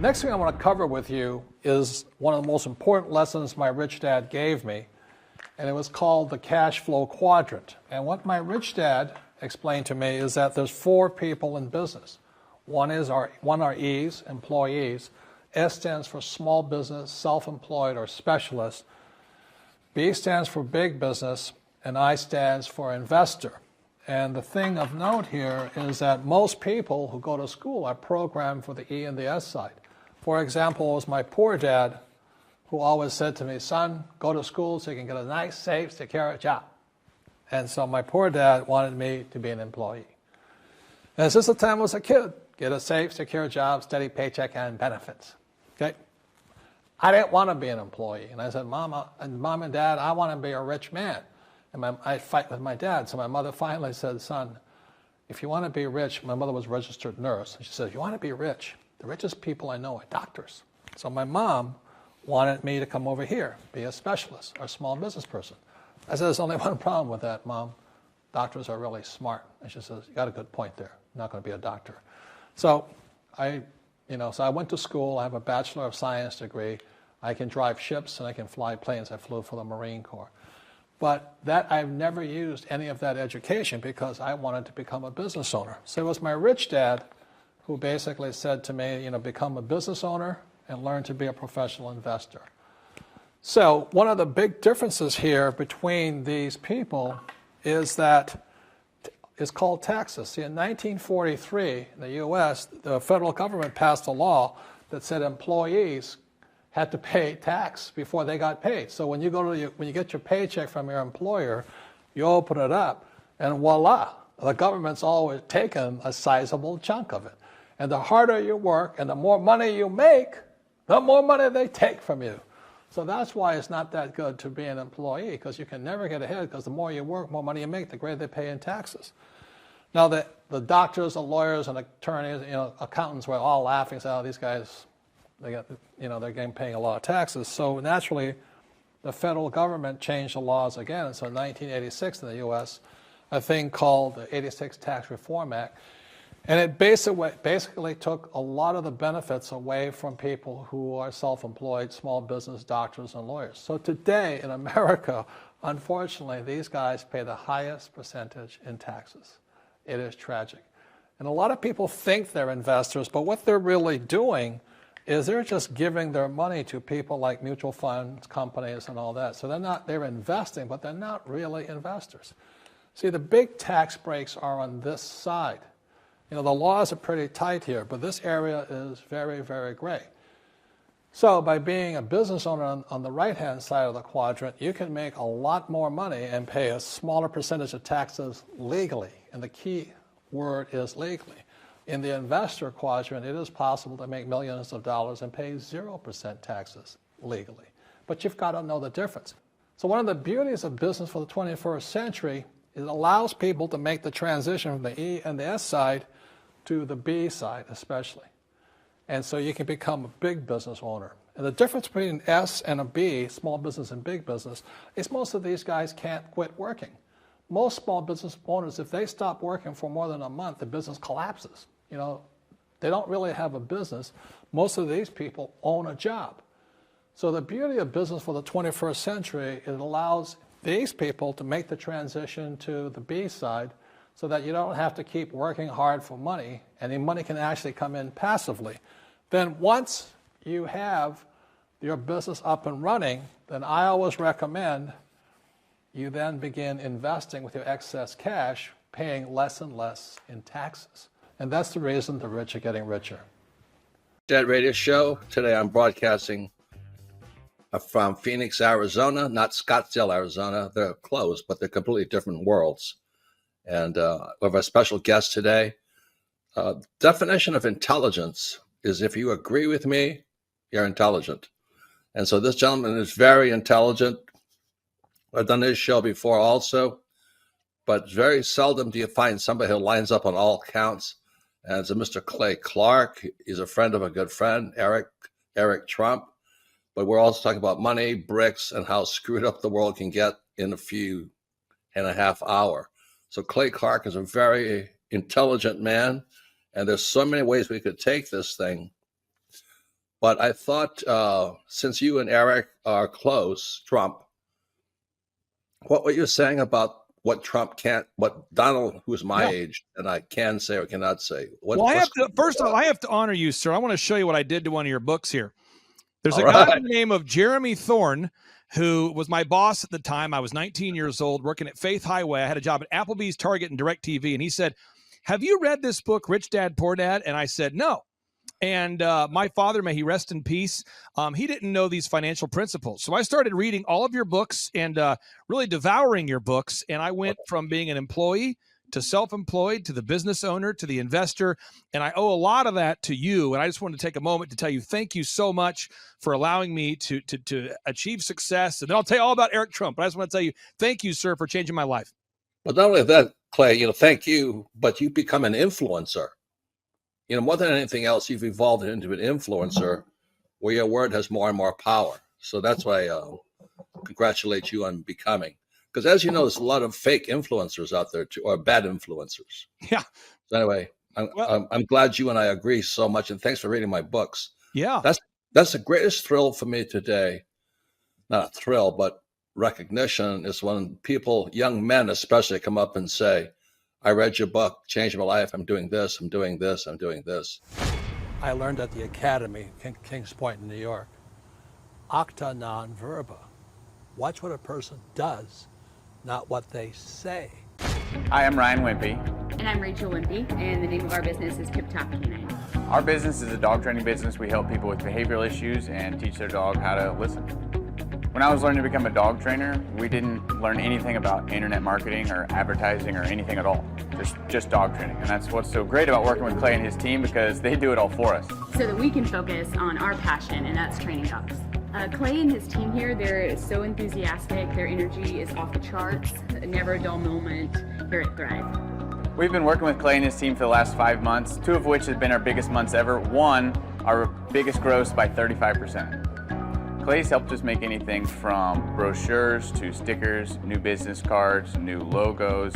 Next thing I want to cover with you is one of the most important lessons my rich dad gave me, and it was called the cash flow quadrant. And what my rich dad explained to me is that there's 4 people in business. One are E's, employees. S stands for small business, self-employed, or specialist. B stands for big business, and I stands for investor. And the thing of note here is that most people who go to school are programmed for the E and the S side. For example, it was my poor dad who always said to me, son, go to school so you can get a nice, safe, secure job. And so my poor dad wanted me to be an employee. And since the time I was a kid, get a safe, secure job, steady paycheck, and benefits. Okay? I didn't want to be an employee. And I said, Mom and Dad, I want to be a rich man. And I fight with my dad. So my mother finally said, son, if you want to be rich, my mother was a registered nurse. And she said, if you want to be rich, the richest people I know are doctors. So my mom wanted me to come over here, be a specialist or a small business person. I said, there's only one problem with that, Mom. Doctors are really smart. And she says, you got a good point there. I'm not going to be a doctor. So I went to school. I have a Bachelor of Science degree. I can drive ships and I can fly planes. I flew for the Marine Corps. But I've never used any of that education because I wanted to become a business owner. So it was my rich dad who basically said to me, become a business owner and learn to be a professional investor. So one of the big differences here between these people is that it's called taxes. See, in 1943, in the U.S., the federal government passed a law that said employees had to pay tax before they got paid. So when you get your paycheck from your employer, you open it up, and voila, the government's always taken a sizable chunk of it. And the harder you work and the more money you make, the more money they take from you. So that's why it's not that good to be an employee, because you can never get ahead, because the more you work, more money you make, the greater they pay in taxes. Now, the doctors, the lawyers, and attorneys, accountants were all laughing, saying, oh, these guys, they're getting paying a lot of taxes. So naturally, the federal government changed the laws again. And so in 1986 in the U.S., a thing called the 86 Tax Reform Act, and it basically took a lot of the benefits away from people who are self-employed, small business, doctors, and lawyers. So today in America, unfortunately, these guys pay the highest percentage in taxes. It is tragic. And a lot of people think they're investors, but what they're really doing is they're just giving their money to people like mutual funds, companies, and all that. So they're investing, but they're not really investors. See, the big tax breaks are on this side. The laws are pretty tight here, but this area is very, very gray. So by being a business owner on the right-hand side of the quadrant, you can make a lot more money and pay a smaller percentage of taxes legally. And the key word is legally. In the investor quadrant, it is possible to make millions of dollars and pay 0% taxes legally. But you've got to know the difference. So one of the beauties of business for the 21st century is it allows people to make the transition from the E and the S side to the B side especially. And so you can become a big business owner. And the difference between an S and a B, small business and big business, is most of these guys can't quit working. Most small business owners, if they stop working for more than a month, the business collapses. They don't really have a business. Most of these people own a job. So the beauty of business for the 21st century, it allows these people to make the transition to the B side so that you don't have to keep working hard for money, and the money can actually come in passively. Then once you have your business up and running, then I always recommend you then begin investing with your excess cash, paying less and less in taxes. And that's the reason the rich are getting richer. Dad Radio Show. Today I'm broadcasting from Phoenix, Arizona, not Scottsdale, Arizona. They're close, but they're completely different worlds. And we have a special guest today. Definition of intelligence is if you agree with me, you're intelligent. And so this gentleman is very intelligent. I've done his show before also, but very seldom do you find somebody who lines up on all counts. And it's a Mr. Clay Clark. He's a friend of a good friend, Eric Trump. But we're also talking about money, bricks, and how screwed up the world can get in a few and a half hour. So Clay Clark is a very intelligent man, and there's so many ways we could take this thing. But I thought since you and Eric are close, Trump, what were you saying about what Trump can't, what Donald, who's my age, and I can say or cannot say? Well, I have to, first of all, I have to honor you, sir. I want to show you what I did to one of your books here. There's a guy by the name of Jeremy Thorne, who was my boss at the time. I was 19 years old, working at Faith Highway. I had a job at Applebee's, Target, and DirecTV. And he said, have you read this book, Rich Dad, Poor Dad? And I said, no. And my father, may he rest in peace, he didn't know these financial principles. So I started reading all of your books and really devouring your books. And I went from being an employee to self-employed, to the business owner, to the investor. And I owe a lot of that to you. And I just wanted to take a moment to tell you, thank you so much for allowing me to achieve success. And then I'll tell you all about Eric Trump. But I just want to tell you, thank you, sir, for changing my life. But not only that, Clay, thank you, but you become an influencer. More than anything else, you've evolved into an influencer where your word has more and more power. So that's why I congratulate you on becoming. Because as you know, there's a lot of fake influencers out there too, or bad influencers. Yeah. So anyway, I'm glad you and I agree so much, and thanks for reading my books. Yeah. That's the greatest thrill for me today. Not a thrill, but recognition is when people, young men especially, come up and say, I read your book, changed my life. I'm doing this, I'm doing this, I'm doing this. I learned at the Academy, Kings Point in New York, acta non verba. Watch what a person does, not what they say. Hi, I'm Ryan Wimpy. And I'm Rachel Wimpy, and the name of our business is Tip Top Canine. Our business is a dog training business. We help people with behavioral issues and teach their dog how to listen. When I was learning to become a dog trainer, we didn't learn anything about internet marketing or advertising or anything at all. Just dog training. And that's what's so great about working with Clay and his team, because they do it all for us. So that we can focus on our passion, and that's training dogs. Clay and his team here, they're so enthusiastic. Their energy is off the charts. Never a dull moment here at Thrive. We've been working with Clay and his team for the last 5 months, 2 of which have been our biggest months ever. 1, our biggest gross by 35%. Clay's helped us make anything from brochures to stickers, new business cards, new logos,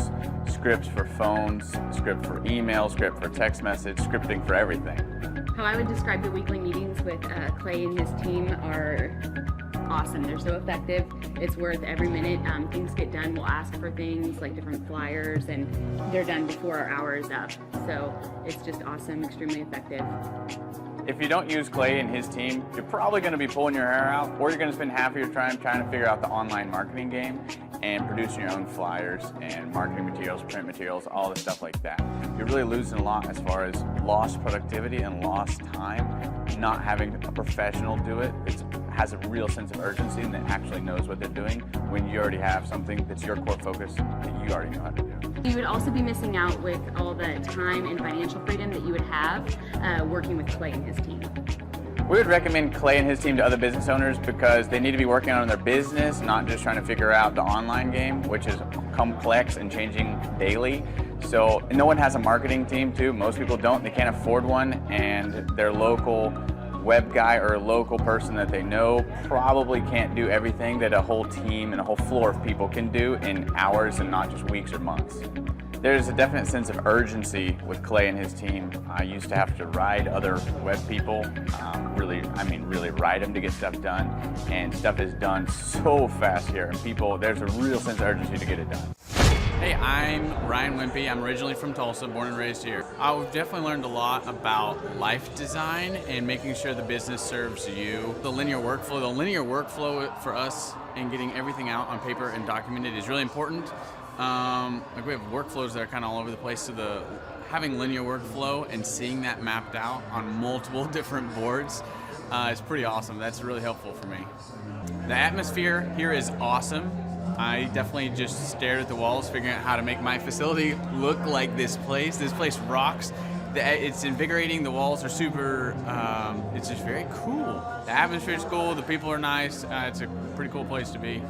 scripts for phones, script for email, script for text message, scripting for everything. How I would describe the weekly meetings with Clay and his team are awesome. They're so effective. It's worth every minute. Things get done. We'll ask for things like different flyers, and they're done before our hour is up. So it's just awesome, extremely effective. If you don't use Clay and his team, you're probably going to be pulling your hair out, or you're going to spend half of your time trying to figure out the online marketing game and producing your own flyers and marketing materials, print materials, all the stuff like that. You're really losing a lot as far as lost productivity and lost time. Not having a professional do it, it has a real sense of urgency and that actually knows what they're doing when you already have something that's your core focus that you already know how to do. You would also be missing out with all the time and financial freedom that you would have working with Clay and his team. We would recommend Clay and his team to other business owners because they need to be working on their business, not just trying to figure out the online game, which is complex and changing daily. So no one has a marketing team too. Most people don't. They can't afford one, and their local web guy or a local person that they know probably can't do everything that a whole team and a whole floor of people can do in hours and not just weeks or months. There's a definite sense of urgency with Clay and his team. I used to have to ride other web people, really ride them to get stuff done, and stuff is done so fast here, and there's a real sense of urgency to get it done. Hey, I'm Ryan Wimpy. I'm originally from Tulsa, born and raised here. I've definitely learned a lot about life design and making sure the business serves you. The linear workflow for us and getting everything out on paper and documented is really important. We have workflows that are kind of all over the place, so having linear workflow and seeing that mapped out on multiple different boards is pretty awesome. That's really helpful for me. The atmosphere here is awesome. I definitely just stared at the walls, figuring out how to make my facility look like this place. This place rocks. It's invigorating. The walls are super, it's just very cool. The atmosphere is cool. The people are nice. It's a pretty cool place to be.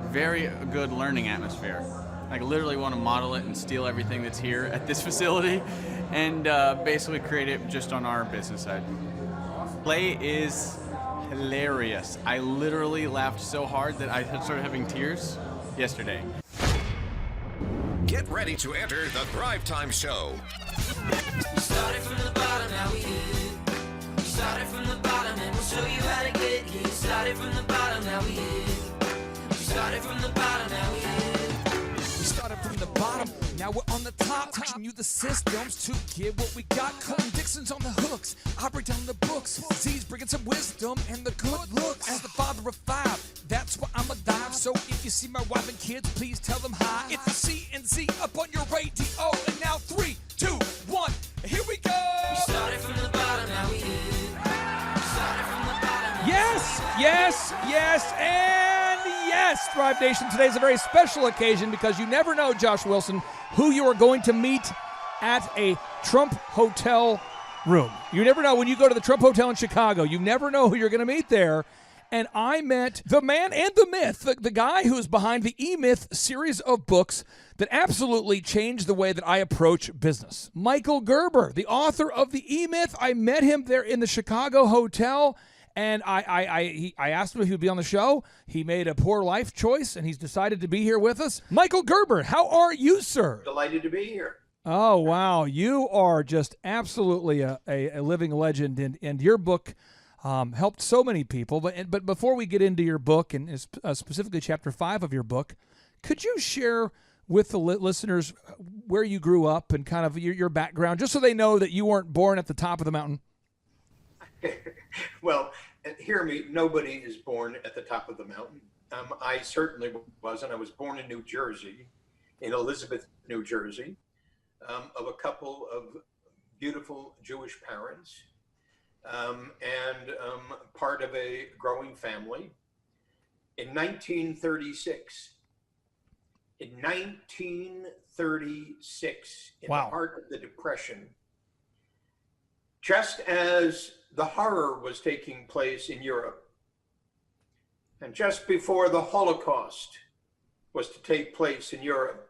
Very good learning atmosphere. I literally want to model it and steal everything that's here at this facility and basically create it just on our business side. Clay is hilarious. I literally laughed so hard that I started having tears yesterday. Get ready to enter the Thrive Time Show. We started from the bottom, now we here. We started from the bottom and we'll show started from the bottom, now we here. We started from the bottom, now we here. We started from the bottom, now we're on the top. Teaching you the systems to get what we got. Colton Dixon's on the hooks, I break down the books. Z's bringing some wisdom and the good looks. As the father of five, that's why I'm a dive. So if you see my wife and kids, please tell them hi. It's the C&Z up on your radio. And now 3, 2, 1, here we go. We started from the bottom, now we here. We started from the bottom, now Yes, yes, yes, and yes, Thrive Nation. Today's a very special occasion because you never know, Josh Wilson, who you are going to meet at a Trump Hotel room. You never know when you go to the Trump Hotel in Chicago. You never know who you're going to meet there. And I met the man and the myth, the guy who's behind the E-Myth series of books that absolutely changed the way that I approach business. Michael Gerber, the author of the E-Myth. I met him there in the Chicago hotel, and I asked him if he would be on the show. He made a poor life choice, and he's decided to be here with us. Michael Gerber, how are you, sir? Delighted to be here. Oh, wow. You are just absolutely a living legend, and your book helped so many people. But before we get into your book, and specifically Chapter 5 of your book, could you share with the listeners where you grew up and kind of your background, just so they know that you weren't born at the top of the mountain? Well, hear me, nobody is born at the top of the mountain. I certainly wasn't. I was born in New Jersey, in Elizabeth, New Jersey, of a couple of beautiful Jewish parents, and part of a growing family. In 1936, in Wow. the heart of the Depression, just as the horror was taking place in Europe, and just before the Holocaust was to take place in Europe,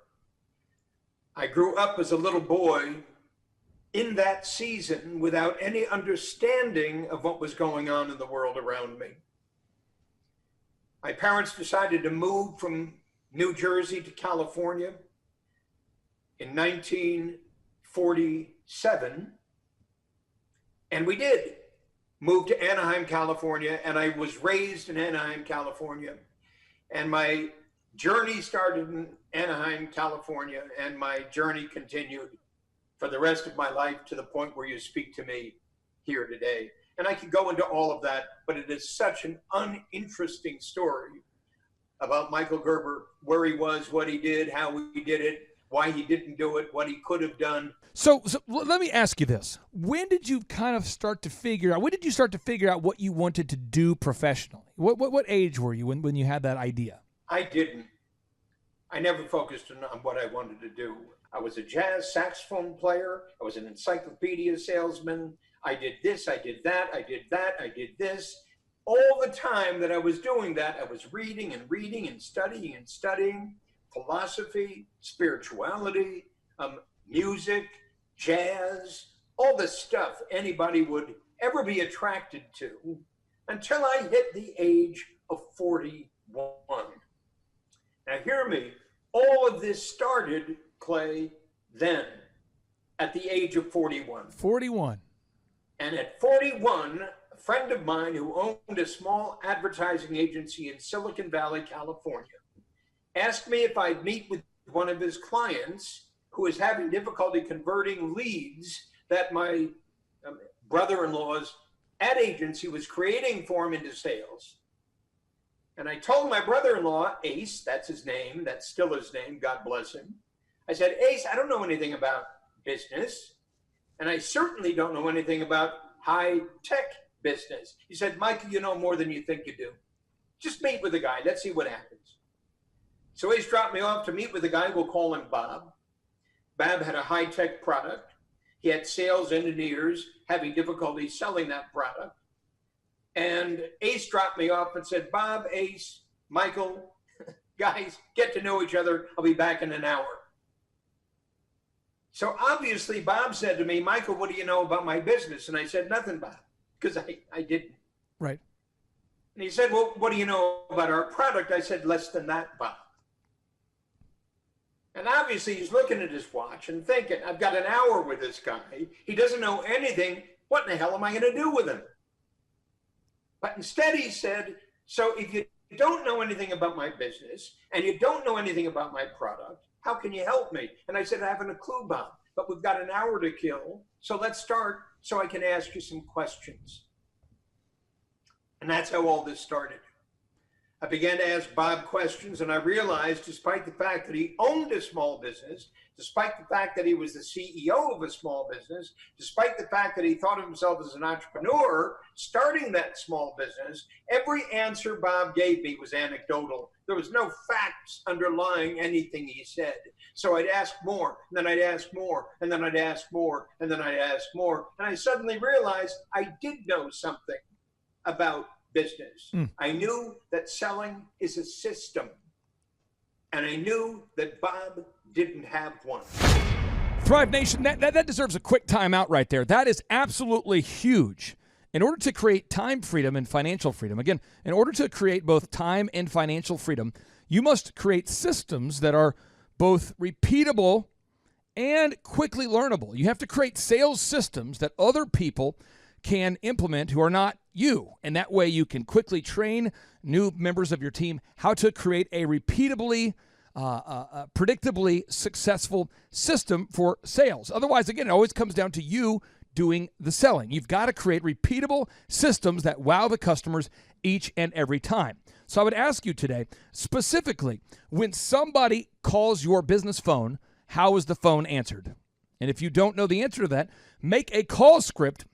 I grew up as a little boy in that season without any understanding of what was going on in the world around me. My parents decided to move from New Jersey to California in 1947, and we did move to Anaheim, California, and I was raised in Anaheim, California, and my journey started in Anaheim, California, and my journey continued for the rest of my life to the point where you speak to me here today. And I could go into all of that, but it is such an uninteresting story about Michael Gerber, where he was, what he did, how he did it, why he didn't do it, what he could have done. So let me ask you this. When did you kind of start to figure out what you wanted to do professionally? What age were you when you had that idea? I didn't. I never focused on what I wanted to do. I was a jazz saxophone player. I was an encyclopedia salesman. I did this, I did that, I did that, I did this. All the time that I was doing that, I was reading and studying philosophy, spirituality, music, jazz, all the stuff anybody would ever be attracted to, until I hit the age of 41. Now hear me, all of this started, Clay, then, at the age of 41. 41. And at 41, a friend of mine who owned a small advertising agency in Silicon Valley, California, asked me if I'd meet with one of his clients who was having difficulty converting leads that my brother-in-law's ad agency was creating for him into sales. And I told my brother-in-law, Ace, that's his name, that's still his name, God bless him. I said, Ace, I don't know anything about business, and I certainly don't know anything about high-tech business. He said, Michael, you know more than you think you do. Just meet with the guy. Let's see what happens. So Ace dropped me off to meet with a guy. We'll call him Bob. Bob had a high-tech product. He had sales engineers having difficulty selling that product. And Ace dropped me off and said, Bob, Ace, Michael, guys, get to know each other. I'll be back in an hour. So obviously Bob said to me, Michael, what do you know about my business? And I said, nothing, Bob, because I didn't. Right. And he said, well, what do you know about our product? I said, less than that, Bob. And obviously he's looking at his watch and thinking, I've got an hour with this guy. He doesn't know anything. What in the hell am I going to do with him? But instead he said, So if you don't know anything about my business and you don't know anything about my product, how can you help me? And I said, I haven't a clue, Bob, but we've got an hour to kill. So let's start so I can ask you some questions. And that's how all this started. I began to ask Bob questions, and I realized, despite the fact that he owned a small business, despite the fact that he was the CEO of a small business, despite the fact that he thought of himself as an entrepreneur starting that small business, every answer Bob gave me was anecdotal. There was no facts underlying anything he said. So I'd ask more, and then I'd ask more, and then I'd ask more, and then I'd ask more. And I suddenly realized I did know something about business. I knew that selling is a system, and I knew that Bob didn't have one. Thrive Nation, that deserves a quick timeout right there. That is absolutely huge. In order to create time freedom and financial freedom, again, in order to create both time and financial freedom, you must create systems that are both repeatable and quickly learnable. You have to create sales systems that other people can implement who are not you. And that way you can quickly train new members of your team how to create a repeatably, predictably successful system for sales. Otherwise, again, it always comes down to you doing the selling. You've got to create repeatable systems that wow the customers each and every time. So I would ask you today, specifically, when somebody calls your business phone, how is the phone answered? And if you don't know the answer to that, make a call script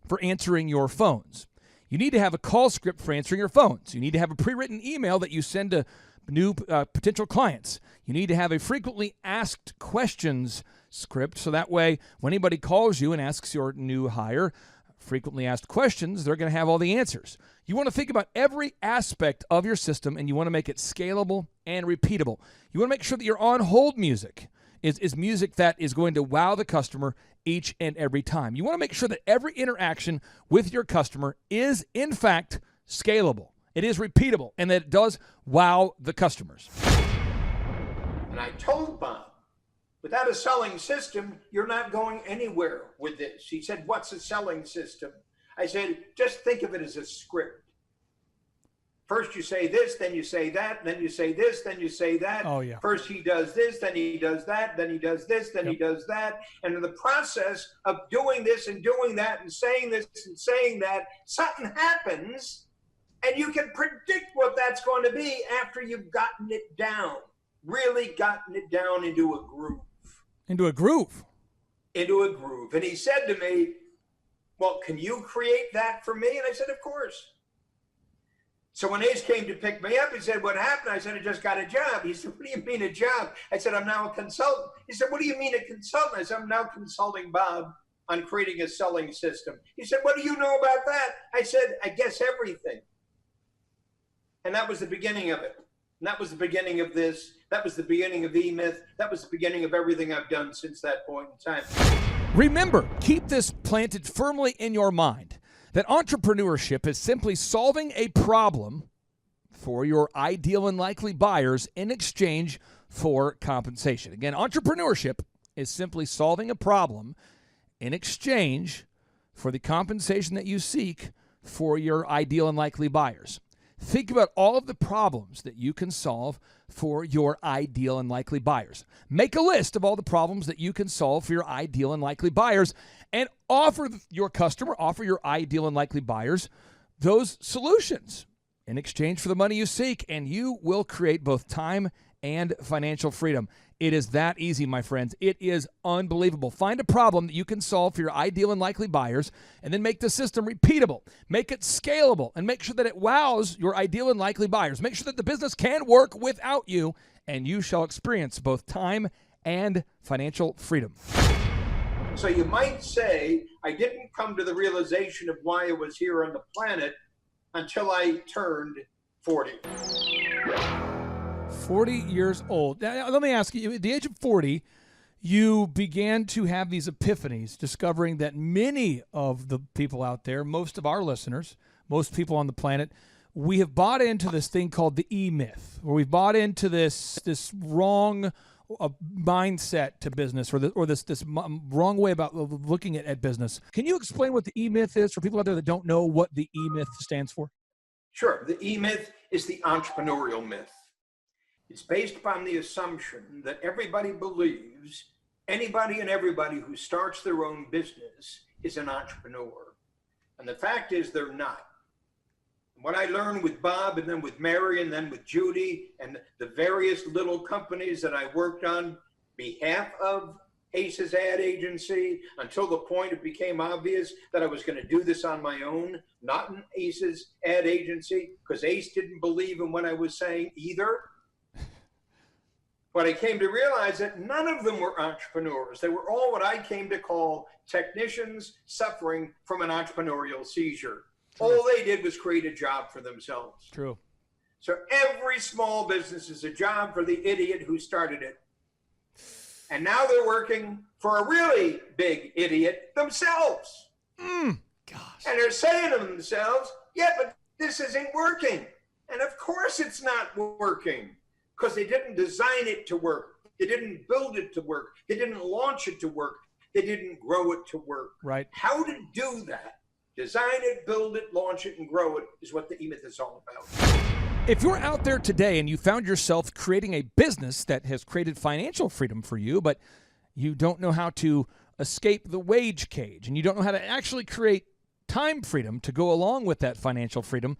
for answering your phones. You need to have a call script for answering your phones. You need to have a pre-written email that you send to new potential clients. You need to have a frequently asked questions script, so that way when anybody calls you and asks your new hire frequently asked questions, they're going to have all the answers. You want to think about every aspect of your system, and you want to make it scalable and repeatable. You want to make sure that your on-hold music is music that is going to wow the customer each and every time. You want to make sure that every interaction with your customer is, in fact, scalable. It is repeatable, and that it does wow the customers. And I told Bob, without a selling system, you're not going anywhere with this. He said, what's a selling system? I said, just think of it as a script. First you say this, then you say that, then you say this, then you say that. Oh, yeah. First he does this, then he does that, then he does this, then he does that. And in the process of doing this and doing that and saying this and saying that, something happens, and you can predict what that's going to be after you've gotten it down, really gotten it down into a groove. Into a groove? Into a groove. And he said to me, well, can you create that for me? And I said, of course. So when Ace came to pick me up, he said, what happened? I said, I just got a job. He said, what do you mean a job? I said, I'm now a consultant. He said, what do you mean a consultant? I said, I'm now consulting Bob on creating a selling system. He said, what do you know about that? I said, I guess everything. And that was the beginning of it. And that was the beginning of this. That was the beginning of E-Myth. That was the beginning of everything I've done since that point in time. Remember, keep this planted firmly in your mind, that entrepreneurship is simply solving a problem for your ideal and likely buyers in exchange for compensation. Again, entrepreneurship is simply solving a problem in exchange for the compensation that you seek for your ideal and likely buyers. Think about all of the problems that you can solve for your ideal and likely buyers. Make a list of all the problems that you can solve for your ideal and likely buyers, and offer your customer, offer your ideal and likely buyers those solutions in exchange for the money you seek, and you will create both time and financial freedom. It is that easy, my friends. It is unbelievable. Find a problem that you can solve for your ideal and likely buyers, and then make the system repeatable. Make it scalable, and make sure that it wows your ideal and likely buyers. Make sure that the business can work without you, and you shall experience both time and financial freedom. So you might say, I didn't come to the realization of why I was here on the planet until I turned 40. 40 years old. Now, let me ask you, at the age of 40, you began to have these epiphanies, discovering that many of the people out there, most of our listeners, most people on the planet, we have bought into this thing called the E-Myth, where we've bought into this wrong mindset to business, or this wrong way about looking at business. Can you explain what the E-Myth is for people out there that don't know what the E-Myth stands for? Sure, the E-myth is the entrepreneurial myth. It's based upon the assumption that everybody believes anybody and everybody who starts their own business is an entrepreneur. And the fact is they're not. What I learned with Bob and then with Mary and then with Judy and the various little companies that I worked on behalf of Ace's ad agency until the point it became obvious that I was going to do this on my own, not in Ace's ad agency, because Ace didn't believe in what I was saying either. But I came to realize that none of them were entrepreneurs. They were all what I came to call technicians suffering from an entrepreneurial seizure. True. All they did was create a job for themselves. True. So every small business is a job for the idiot who started it. And now they're working for a really big idiot themselves. Gosh. And they're saying to themselves, yeah, but this isn't working. And of course it's not working, because they didn't design it to work. They didn't build it to work. They didn't launch it to work. They didn't grow it to work. Right. How to do that, design it, build it, launch it, and grow it, is what the E-myth is all about. If you're out there today and you found yourself creating a business that has created financial freedom for you, but you don't know how to escape the wage cage and you don't know how to actually create time freedom to go along with that financial freedom,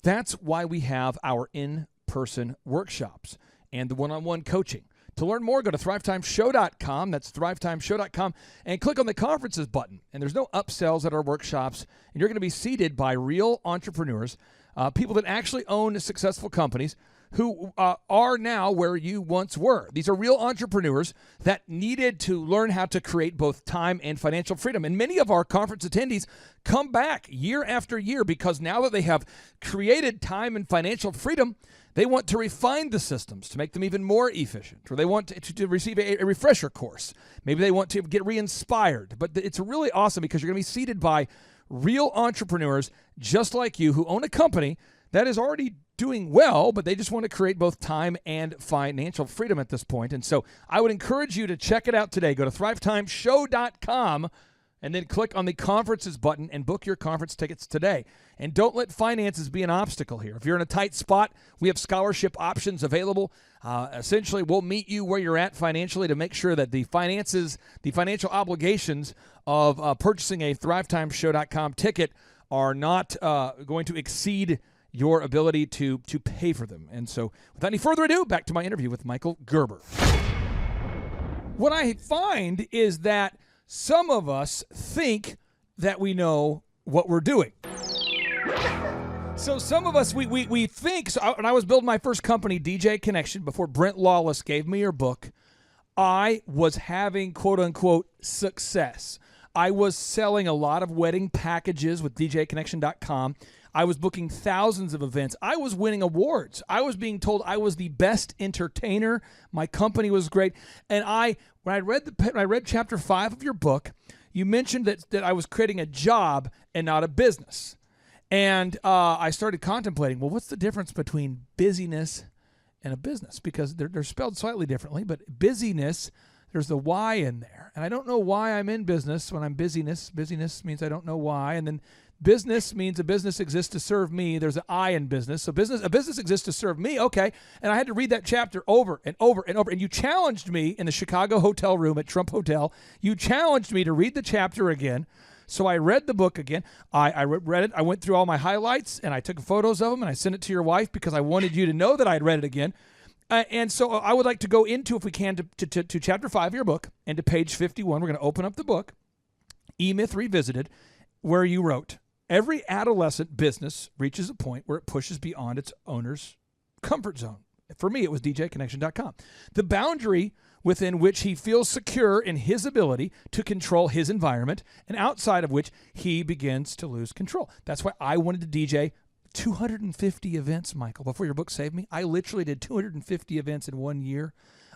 that's why we have our in-person workshops and the one-on-one coaching. To learn more, go to thrivetimeshow.com. That's thrivetimeshow.com, and click on the conferences button. And there's no upsells at our workshops. And you're going to be seated by real entrepreneurs, people that actually own successful companies who are now where you once were. These are real entrepreneurs that needed to learn how to create both time and financial freedom. And many of our conference attendees come back year after year because now that they have created time and financial freedom, they want to refine the systems to make them even more efficient, or they want to receive a refresher course. Maybe they want to get re-inspired. But it's really awesome because you're going to be seated by real entrepreneurs just like you who own a company that is already doing well, but they just want to create both time and financial freedom at this point. And so I would encourage you to check it out today. Go to thrivetimeshow.com and then click on the conferences button and book your conference tickets today. And don't let finances be an obstacle here. If you're in a tight spot, we have scholarship options available. Essentially, we'll meet you where you're at financially to make sure that the finances, the financial obligations of purchasing a thrivetimeshow.com ticket are not going to exceed your ability to pay for them. And so without any further ado, back to my interview with Michael Gerber. What I find is that some of us think that we know what we're doing. So some of us, we think, so when I was building my first company, DJ Connection, before Brent Lawless gave me your book, I was having quote-unquote success. I was selling a lot of wedding packages with DJConnection.com. I was booking thousands of events. I was winning awards. I was being told I was the best entertainer. My company was great. And when I read chapter 5 of your book, you mentioned that I was creating a job and not a business. And I started contemplating, well, what's the difference between busyness and a business? Because they're spelled slightly differently, but busyness, there's the Y in there. And I don't know why I'm in business when I'm busyness. Busyness means I don't know why. And then business means a business exists to serve me. There's an I in business. So a business exists to serve me. Okay. And I had to read that chapter over and over and over. And you challenged me in the Chicago hotel room at Trump Hotel. You challenged me to read the chapter again. So I read the book again. I read it. I went through all my highlights and I took photos of them and I sent it to your wife because I wanted you to know that I had read it again. And so I would like to go into, if we can, to chapter 5 of your book and to page 51. We're going to open up the book, E-Myth Revisited, where you wrote, every adolescent business reaches a point where it pushes beyond its owner's comfort zone. For me, it was DJConnection.com. The boundary within which he feels secure in his ability to control his environment and outside of which he begins to lose control. That's why I wanted to DJ 250 events, Michael, before your book saved me. I literally did 250 events in 1 year.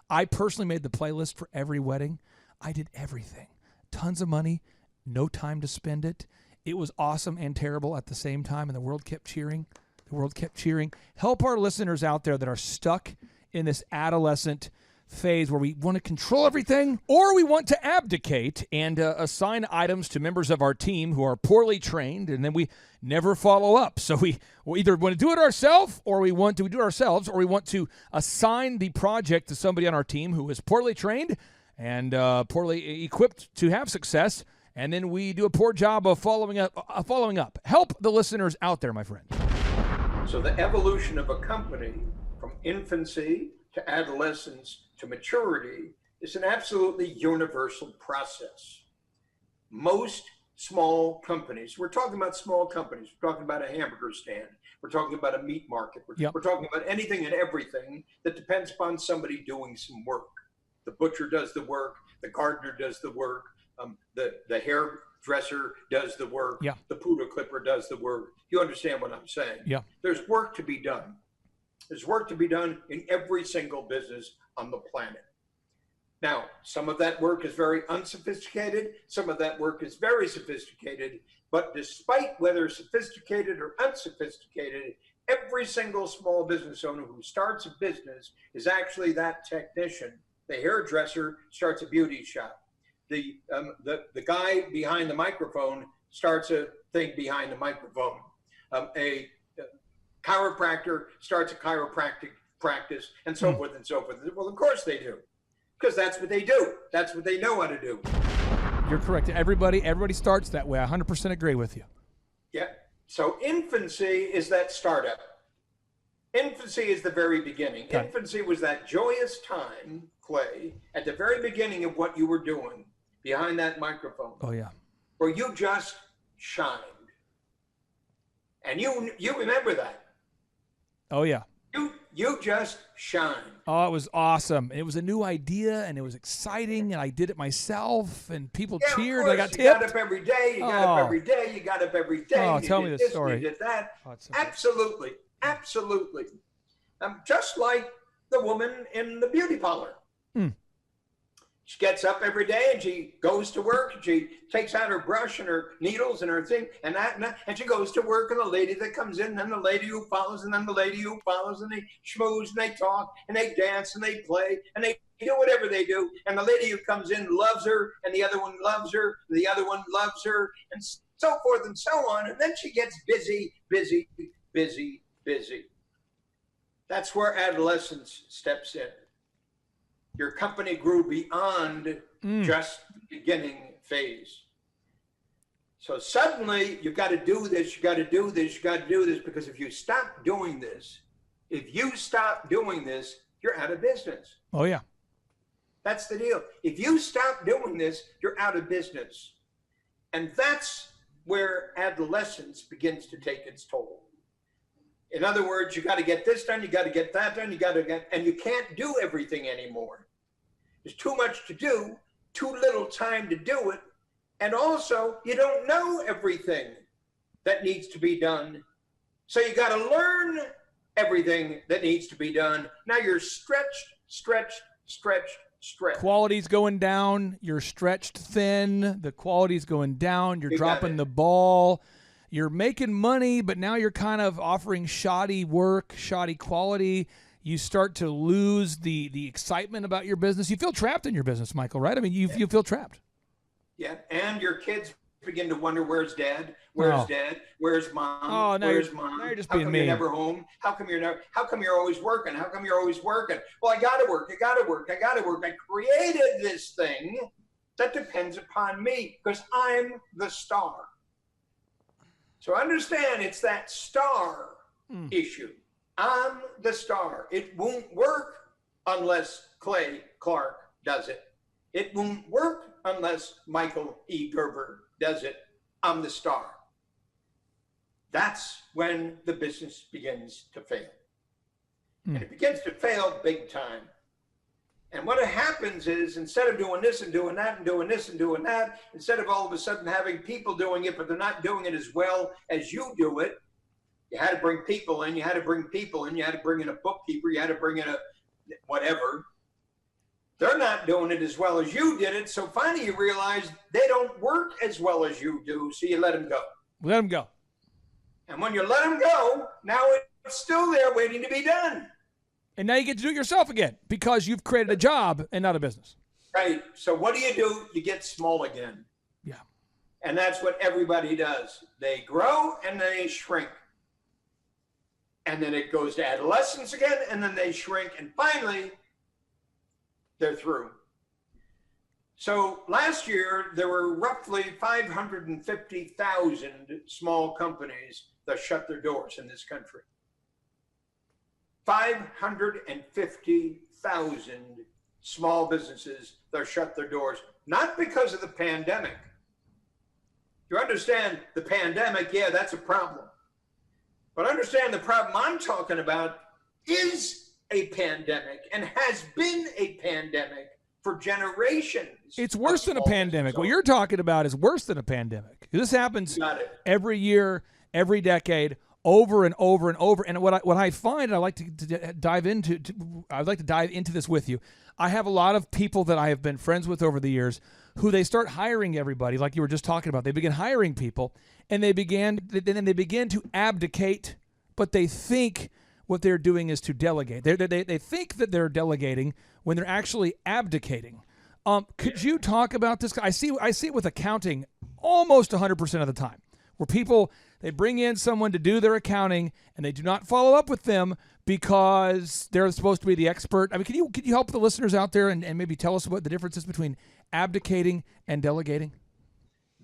I personally made the playlist for every wedding. I did everything. Tons of money, no time to spend it. It was awesome and terrible at the same time, and the world kept cheering. The world kept cheering. Help our listeners out there that are stuck in this adolescent phase where we want to control everything, or we want to abdicate and assign items to members of our team who are poorly trained, and then we never follow up. So we either want to do it ourselves, or we want to assign the project to somebody on our team who is poorly trained and poorly equipped to have success, and then we do a poor job of following up. Help the listeners out there, my friend. So the evolution of a company from infancy to adolescence to maturity is an absolutely universal process. Most small companies, we're talking about small companies, we're talking about a hamburger stand, we're talking about a meat market, we're talking about anything and everything that depends upon somebody doing some work. The butcher does the work, the gardener does the work, the hairdresser does the work, the poodle clipper does the work. You understand what I'm saying? Yeah. There's work to be done. There's work to be done in every single business on the planet. Now, some of that work is very unsophisticated. Some of that work is very sophisticated. But despite whether sophisticated or unsophisticated, every single small business owner who starts a business is actually that technician. The hairdresser starts a beauty shop. The guy behind the microphone starts a thing behind the microphone. A chiropractor starts a chiropractic practice, and so forth and so forth. Well, of course they do, because that's what they do. That's what they know how to do. You're correct. Everybody starts that way. I 100% agree with you. Yeah. So infancy is that startup. Infancy is the very beginning. Okay. Infancy was that joyous time, Clay, at the very beginning of what you were doing behind that microphone. Oh, yeah. Where you just shined. And you remember that. Oh, yeah. You just shine. Oh, it was awesome. It was a new idea, and it was exciting, and I did it myself, and people cheered. I got tipped. You got up every day. You got up every day. You got up every day. Oh, you tell did me the this, story. You did that. Oh, so Absolutely. Absolutely. Just like the woman in the beauty parlor. She gets up every day and she goes to work. And she takes out her brush and her needles and her thing and she goes to work. And the lady that comes in, and then the lady who follows, and then the lady who follows, and they schmooze and they talk and they dance and they play and they do whatever they do. And the lady who comes in loves her, and the other one loves her, and the other one loves her, and so forth and so on. And then she gets busy. That's where adolescence steps in. Your company grew beyond just the beginning phase. So suddenly you've got to do this, because if you stop doing this, you're out of business. Oh, yeah. That's the deal. If you stop doing this, you're out of business. And that's where adolescence begins to take its toll. In other words, you got to get this done, you got to get that done, and you can't do everything anymore. There's too much to do, too little time to do it, and also you don't know everything that needs to be done. So you got to learn everything that needs to be done. Now you're stretched. Quality's going down. You're stretched thin. The quality's going down. You're dropping the ball. You're making money, but now you're kind of offering shoddy work, shoddy quality. You start to lose the excitement about your business. You feel trapped in your business, Michael, right? I mean, you feel trapped. Yeah, and your kids begin to wonder, where's dad? Where's dad? Where's mom? Oh, now where's mom? Now you're just how being come mean. You're never home? How come you're always working? How come you're always working? Well, I got to work. I created this thing that depends upon me because I'm the star. So understand, it's that star issue. I'm the star. It won't work unless Clay Clark does it. It won't work unless Michael E. Gerber does it. I'm the star. That's when the business begins to fail. And it begins to fail big time. And what happens is, instead of doing this and doing that and doing this and doing that, instead of all of a sudden having people doing it, but they're not doing it as well as you do it, you had to bring people in, you had to bring in a bookkeeper, you had to bring in a whatever. They're not doing it as well as you did it. So finally you realize they don't work as well as you do. So you let them go. Let them go. And when you let them go, now it's still there waiting to be done. And now you get to do it yourself again because you've created a job and not a business. Right. So what do? You get small again. Yeah. And that's what everybody does. They grow and then they shrink. And then it goes to adolescence again, and then they shrink, and finally, they're through. So last year, there were roughly 550,000 small companies that shut their doors in this country. 550,000 small businesses that shut their doors, not because of the pandemic. You understand the pandemic, yeah, that's a problem. But understand the problem I'm talking about is a pandemic and has been a pandemic for generations. It's worse than a pandemic. What you're talking about is worse than a pandemic. This happens every year, every decade, over and over and over. And what I find, and I like to dive into, I'd like to dive into this with you. I have a lot of people that I have been friends with over the years who they start hiring everybody, like you were just talking about. They begin hiring people, and they begin to abdicate, but they think what they're doing is to delegate. They think that they're delegating when they're actually abdicating. Could you talk about this? I see it with accounting almost 100% of the time, where people, they bring in someone to do their accounting and they do not follow up with them because they're supposed to be the expert. I mean, can you help the listeners out there and maybe tell us what the difference is between abdicating and delegating?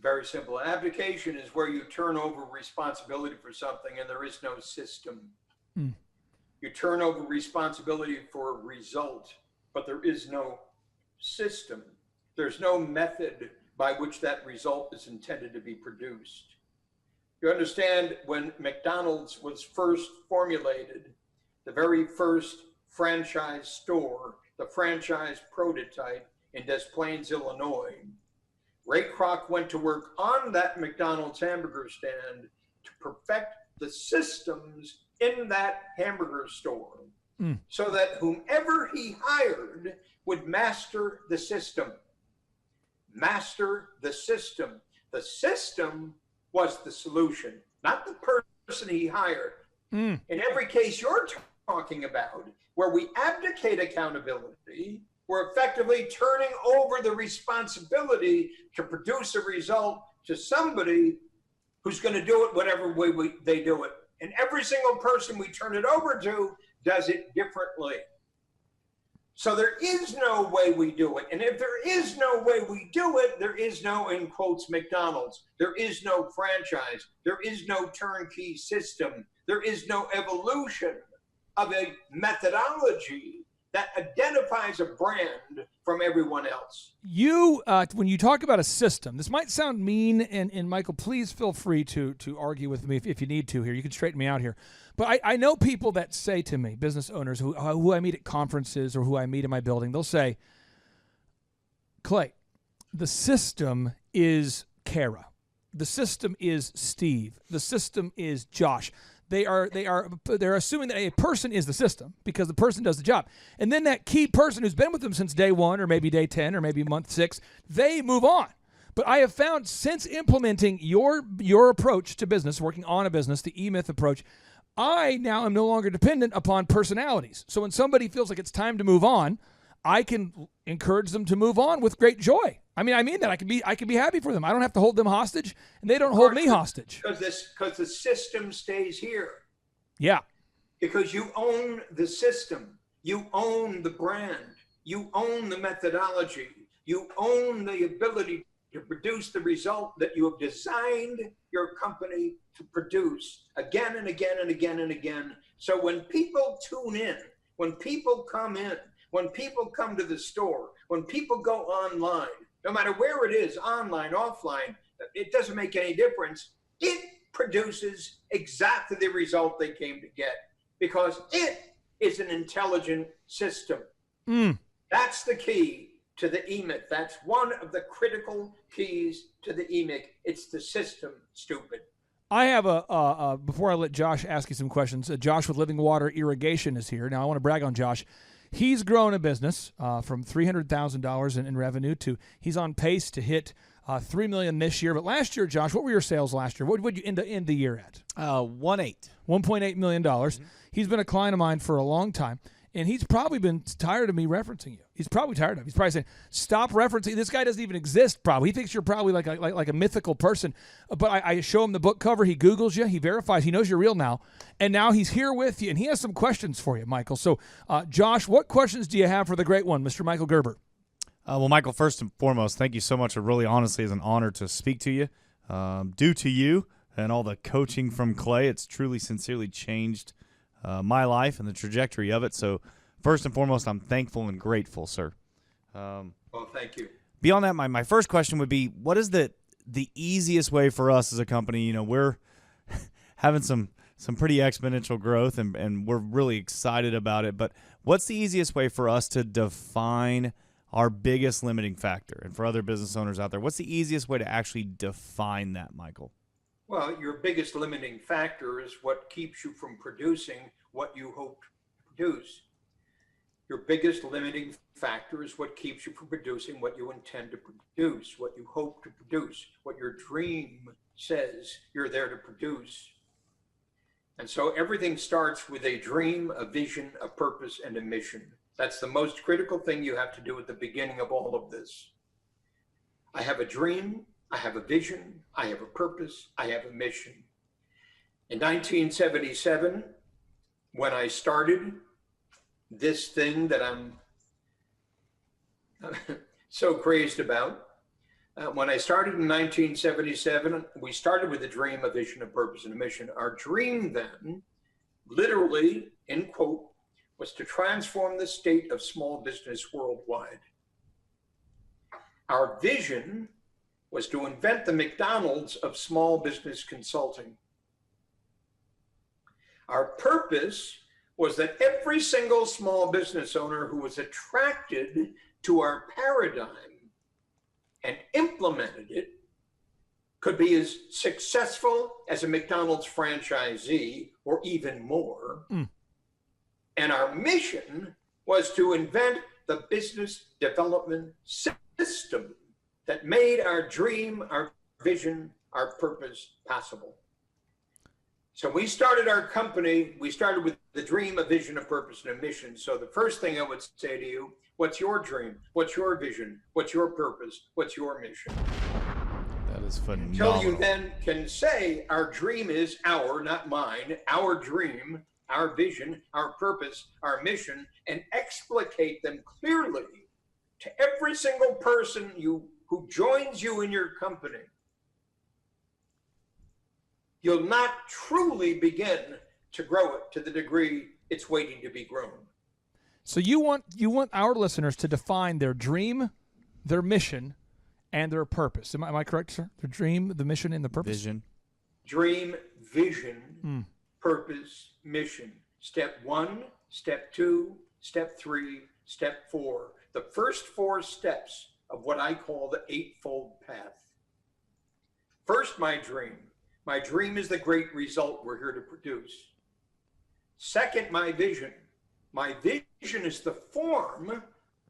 Very simple. Abdication is where you turn over responsibility for something and there is no system. You turn over responsibility for a result, but there is no system. There's no method by which that result is intended to be produced. You understand, when McDonald's was first formulated, the very first franchise store, the franchise prototype in Des Plaines, Illinois, Ray Kroc went to work on that McDonald's hamburger stand to perfect the systems in that hamburger store so that whomever he hired would master the system. Master the system. The system was the solution, not the person he hired. In every case you're talking about, where we abdicate accountability, we're effectively turning over the responsibility to produce a result to somebody who's going to do it whatever way they do it. And every single person we turn it over to does it differently. So there is no way we do it. And if there is no way we do it, there is no, in quotes, McDonald's. There is no franchise. There is no turnkey system. There is no evolution of a methodology that identifies a brand from everyone else. You, when you talk about a system, this might sound mean, and Michael, please feel free to argue with me if you need to here. You can straighten me out here. But I know people that say to me, business owners who I meet at conferences or who I meet in my building, they'll say, Clay, the system is Kara. The system is Steve. The system is Josh. They're assuming that a person is the system because the person does the job. And then that key person who's been with them since day 1 or maybe day 10 or maybe month 6, they move on. But I have found since implementing your approach to business, working on a business, the E-Myth approach, I now am no longer dependent upon personalities. So when somebody feels like it's time to move on, I can encourage them to move on with great joy. I mean that. I can be happy for them. I don't have to hold them hostage, and they don't hold me hostage. Because the system stays here. Yeah. Because you own the system. You own the brand. You own the methodology. You own the ability to produce the result that you have designed your company to produce again and again and again and again. So when people tune in, when people come in, when people come to the store, when people go online, no matter where it is, online, offline, it doesn't make any difference. It produces exactly the result they came to get because it is an intelligent system. That's the key to the E-Myth. That's one of the critical keys to the E-Myth. It's the system, stupid. I have before I let Josh ask you some questions, Josh with Living Water Irrigation is here. Now I want to brag on Josh. He's grown a business from $300,000 in revenue to he's on pace to hit $3 million this year. But last year, Josh, what were your sales last year? What would you end the year at? $1.8 million. Mm-hmm. He's been a client of mine for a long time. And he's probably been tired of me referencing you. He's probably tired of it. He's probably saying, stop referencing. This guy doesn't even exist, probably. He thinks you're probably like a mythical person. But I show him the book cover. He Googles you. He verifies. He knows you're real now. And now he's here with you. And he has some questions for you, Michael. So, Josh, what questions do you have for the great one, Mr. Michael Gerber? Well, Michael, first and foremost, thank you so much. It really honestly is an honor to speak to you. Due to you and all the coaching from Clay, it's truly, sincerely changed my life and the trajectory of it. So first and foremost, I'm thankful and grateful, sir. Well, thank you. Beyond that, my first question would be, what is the easiest way for us as a company? You know, we're having some pretty exponential growth and we're really excited about it. But what's the easiest way for us to define our biggest limiting factor? And for other business owners out there, what's the easiest way to actually define that, Michael? Well, your biggest limiting factor is what keeps you from producing what you hope to produce. Your biggest limiting factor is what keeps you from producing what you intend to produce, what you hope to produce, what your dream says you're there to produce. And so everything starts with a dream, a vision, a purpose, and a mission. That's the most critical thing you have to do at the beginning of all of this. I have a dream, I have a vision, I have a purpose, I have a mission. In 1977, when I started this thing that I'm so crazed about, when I started in 1977, we started with a dream, a vision, a purpose, and a mission. Our dream then, literally, in quote, was to transform the state of small business worldwide. Our vision was to invent the McDonald's of small business consulting. Our purpose was that every single small business owner who was attracted to our paradigm and implemented it could be as successful as a McDonald's franchisee or even more. And our mission was to invent the business development system that made our dream, our vision, our purpose possible. So we started our company, we started with the dream, a vision, a purpose, and a mission. So the first thing I would say to you, what's your dream? What's your vision? What's your purpose? What's your mission? That is phenomenal. Until you then can say our dream is our, not mine, our dream, our vision, our purpose, our mission, and explicate them clearly to every single person who joins you in your company, you'll not truly begin to grow it to the degree it's waiting to be grown. So you want our listeners to define their dream, their mission, and their purpose. Am I correct, sir? Their dream, the mission, and the purpose? Vision. Dream, vision, purpose, mission. Step 1, step 2, step 3, step 4. The first 4 steps of what I call the eightfold path. First, my dream. My dream is the great result we're here to produce. Second, my vision. My vision is the form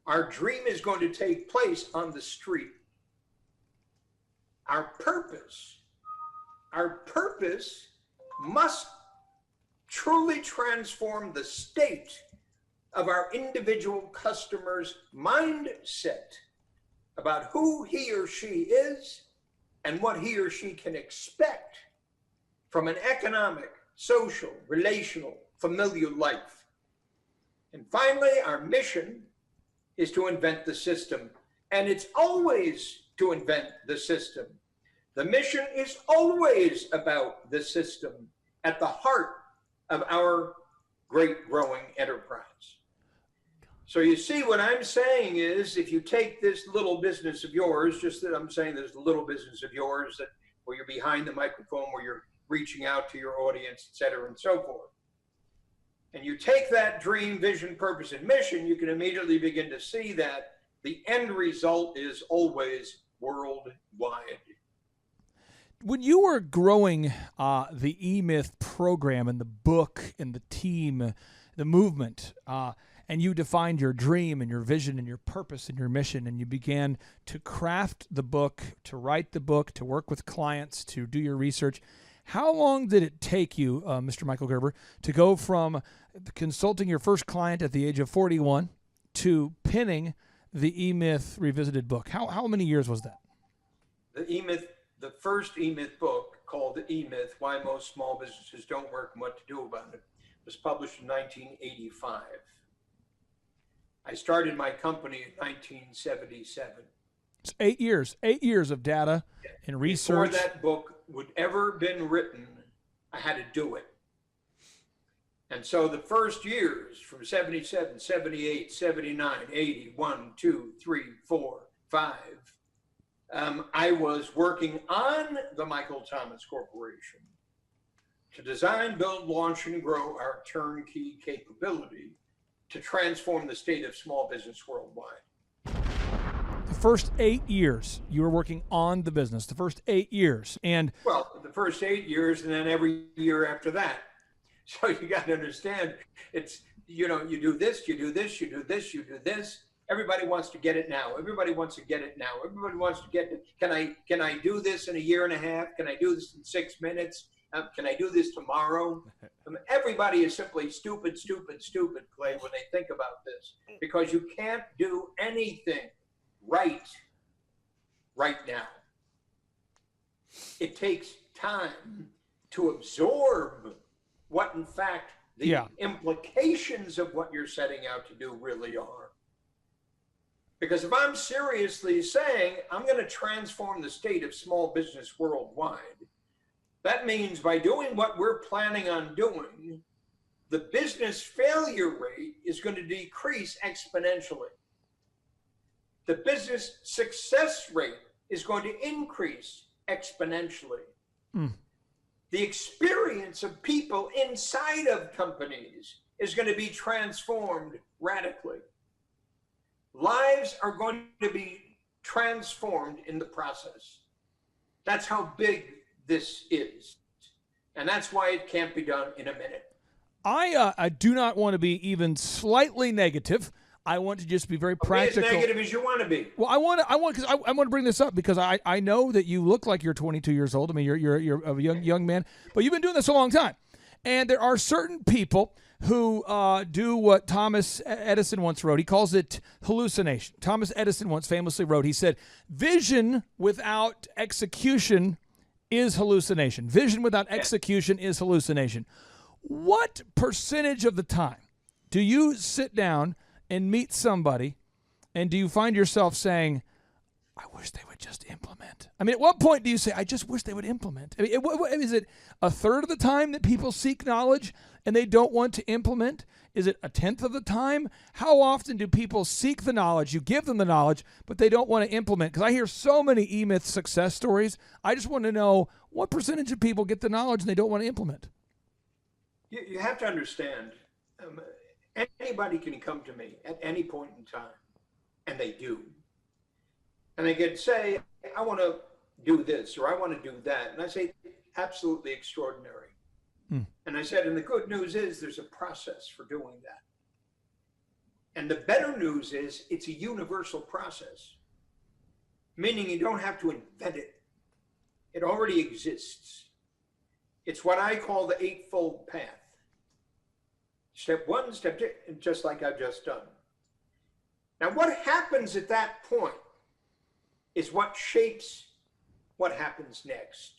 our dream is going to take place on the street. Our purpose must truly transform the state of our individual customer's mindset about who he or she is and what he or she can expect from an economic, social, relational, familial life. And finally, our mission is to invent the system. And it's always to invent the system. The mission is always about the system at the heart of our great growing enterprise. So you see, what I'm saying is, if you take this little business of yours, just that I'm saying this little business of yours, that where you're behind the microphone, where you're reaching out to your audience, et cetera, and so forth, and you take that dream, vision, purpose, and mission, you can immediately begin to see that the end result is always worldwide. When you were growing the E-Myth program and the book and the team, the movement, and you defined your dream and your vision and your purpose and your mission, and you began to craft the book, to write the book, to work with clients, to do your research, How long did it take you, Mr. Michael Gerber, to go from consulting your first client at the age of 41 to penning the E-Myth Revisited book? How many years was that? The first E-Myth book, called The E-Myth, Why Most Small Businesses Don't Work and What to Do About It, was published in 1985. I started my company in 1977. It's 8 years. 8 years of data and research. Before that book would ever been written, I had to do it. And so the first years, from 77, 78, 79, 80, 1, 2, 3, 4, 5, I was working on the Michael Thomas Corporation to design, build, launch, and grow our turnkey capability to transform the state of small business worldwide. The first 8 years you were working on the business, the first 8 years. And well, the first 8 years and then every year after that. So you got to understand, it's, you do this, you do this, you do this, you do this. Everybody wants to get it now. Everybody wants to get it now. Everybody wants to get it. Can I do this in a year and a half? Can I do this in 6 minutes? Can I do this tomorrow? Everybody is simply stupid, Clay, when they think about this, because you can't do anything right now. It takes time to absorb what, in fact, the implications of what you're setting out to do really are. Because if I'm seriously saying I'm going to transform the state of small business worldwide, that means by doing what we're planning on doing, the business failure rate is going to decrease exponentially. The business success rate is going to increase exponentially. The experience of people inside of companies is going to be transformed radically. Lives are going to be transformed in the process. That's how big this is. And that's why it can't be done in a minute. I do not want to be even slightly negative. I want to just be very practical. Be as negative as you want to be. Well, I want to bring this up because I know that you look like you're 22 years old. I mean, you're a young man, but you've been doing this a long time. And there are certain people who do what Thomas Edison once wrote. He calls it hallucination. Thomas Edison once famously wrote, he said, vision without execution is hallucination. Vision without execution is hallucination. What percentage of the time do you sit down and meet somebody, and do you find yourself saying, I wish they would just implement? I mean, at what point do you say, I just wish they would implement? I mean, is it a third of the time that people seek knowledge and they don't want to implement? Is it a tenth of the time? How often do people seek the knowledge, you give them the knowledge, but they don't want to implement? Because I hear so many E-Myth success stories. I just want to know what percentage of people get the knowledge and they don't want to implement. You have to understand, anybody can come to me at any point in time, and they do. And they could say, I want to do this, or I want to do that. And I say, absolutely extraordinary. And I said, and the good news is there's a process for doing that. And the better news is it's a universal process, meaning you don't have to invent it. It already exists. It's what I call the eightfold path. Step one, step two, and just like I've just done. Now, what happens at that point is what shapes what happens next.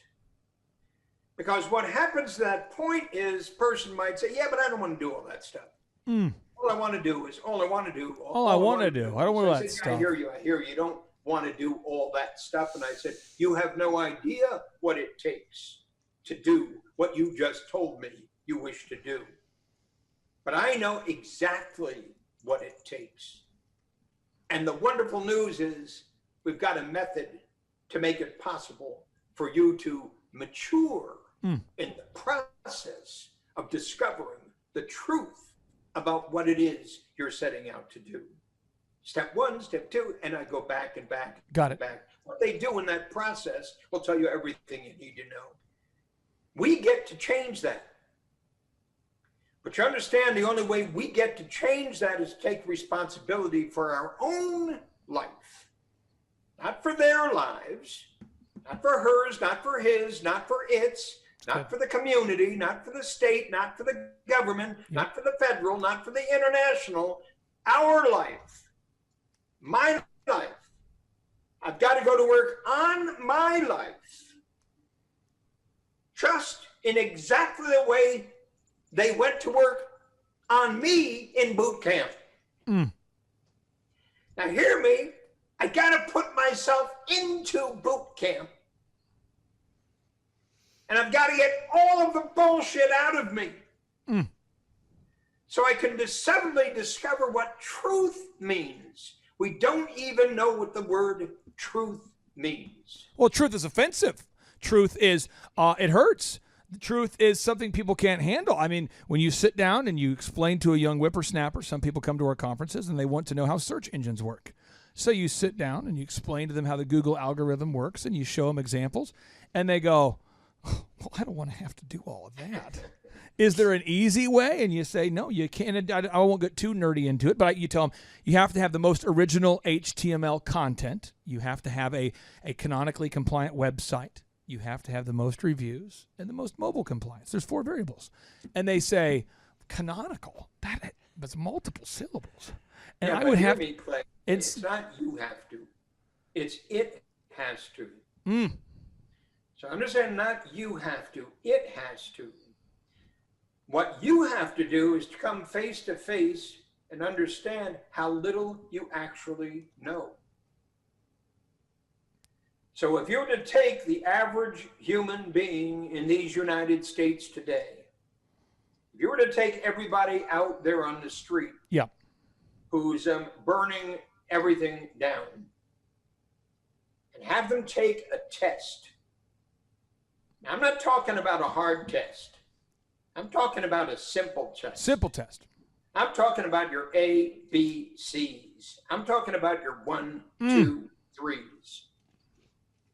Because what happens at that point is, person might say, yeah, but I don't want to do all that stuff. All I want to do is, all I want to do. All I want to do. I don't want all that stuff. I hear you. You don't want to do all that stuff. And I said, you have no idea what it takes to do what you just told me you wish to do. But I know exactly what it takes. And the wonderful news is we've got a method to make it possible for you to mature in the process of discovering the truth about what it is you're setting out to do. Step one, step two, and I go back and back. Got it. Back. What they do in that process will tell you everything you need to know. We get to change that. But you understand, the only way we get to change that is take responsibility for our own life. Not for their lives, not for hers, not for his, not for its, Not for the community, not for the state, not for the government, not for the federal, not for the international. Our life, my life. I've got to go to work on my life. Just in exactly the way they went to work on me in boot camp. Now hear me, I got to put myself into boot camp. And I've got to get all of the bullshit out of me. So I can suddenly discover what truth means. We don't even know what the word truth means. Well, truth is offensive. Truth is, it hurts. The truth is something people can't handle. I mean, when you sit down and you explain to a young whippersnapper, some people come to our conferences and they want to know how search engines work. So you sit down and you explain to them how the Google algorithm works and you show them examples and they go, well, I don't want to have to do all of that. Is there an easy way? And you say, no, you can't. I won't get too nerdy into it, but you tell them you have to have the most original HTML content. You have to have a canonically compliant website. You have to have the most reviews and the most mobile compliance. There's 4 variables. And they say, canonical, that's multiple syllables. And yeah, I would have me, Clay, it's not you have to. It's it has to. So understand, not you have to, it has to. What you have to do is to come face to face and understand how little you actually know. So if you were to take the average human being in these United States today, if you were to take everybody out there on the street, who's burning everything down, and have them take a test. Now, I'm not talking about a hard test. I'm talking about a simple test. Simple test. I'm talking about your A, B, C's. I'm talking about your 1, 2, 3s.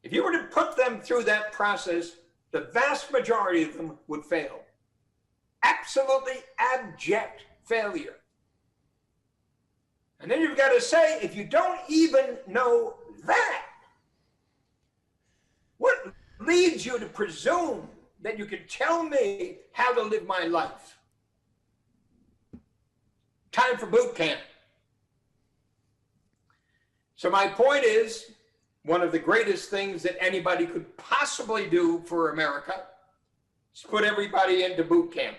If you were to put them through that process, the vast majority of them would fail. Absolutely abject failure. And then you've got to say, if you don't even know that, what leads you to presume that you can tell me how to live my life? Time for boot camp. So my point is, one of the greatest things that anybody could possibly do for America is put everybody into boot camp.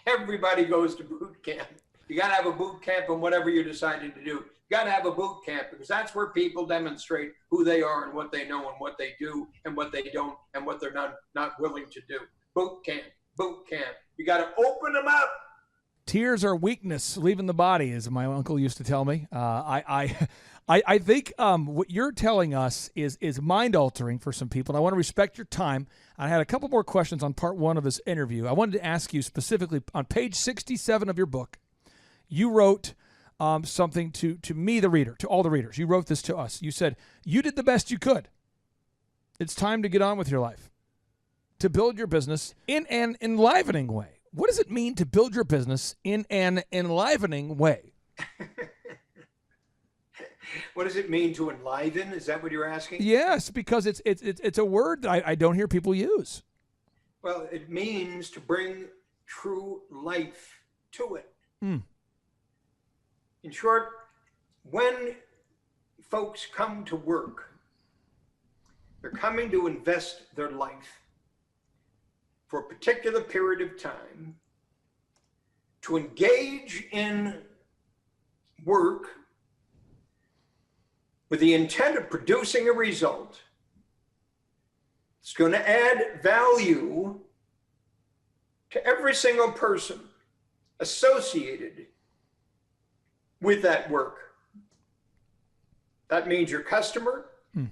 Everybody goes to boot camp. You got to have a boot camp in whatever you're deciding to do. You got to have a boot camp because that's where people demonstrate who they are and what they know and what they do and what they don't and what they're not willing to do. Boot camp, boot camp. You got to open them up. Tears are weakness leaving the body, as my uncle used to tell me. I think what you're telling us is mind-altering for some people. And I want to respect your time. I had a couple more questions on part 1 of this interview. I wanted to ask you specifically on page 67 of your book. You wrote something to me, the reader, to all the readers. You wrote this to us. You said, you did the best you could. It's time to get on with your life, to build your business in an enlivening way. What does it mean to build your business in an enlivening way? What does it mean to enliven? Is that what you're asking? Yes, because it's a word that I don't hear people use. Well, it means to bring true life to it. In short, when folks come to work, they're coming to invest their life for a particular period of time, to engage in work with the intent of producing a result. It's going to add value to every single person associated with that work. That means your customer.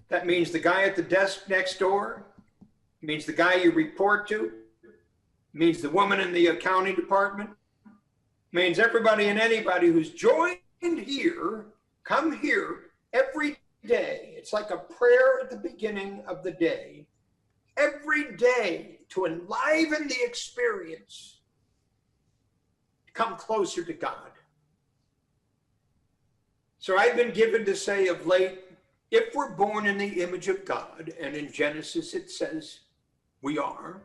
That means the guy at the desk next door. It means the guy you report to. It means the woman in the accounting department. It means everybody and anybody who's joined here, come here every day. It's like a prayer at the beginning of the day. Every day to enliven the experience, to come closer to God. So I've been given to say of late, if we're born in the image of God, and in Genesis it says, we are,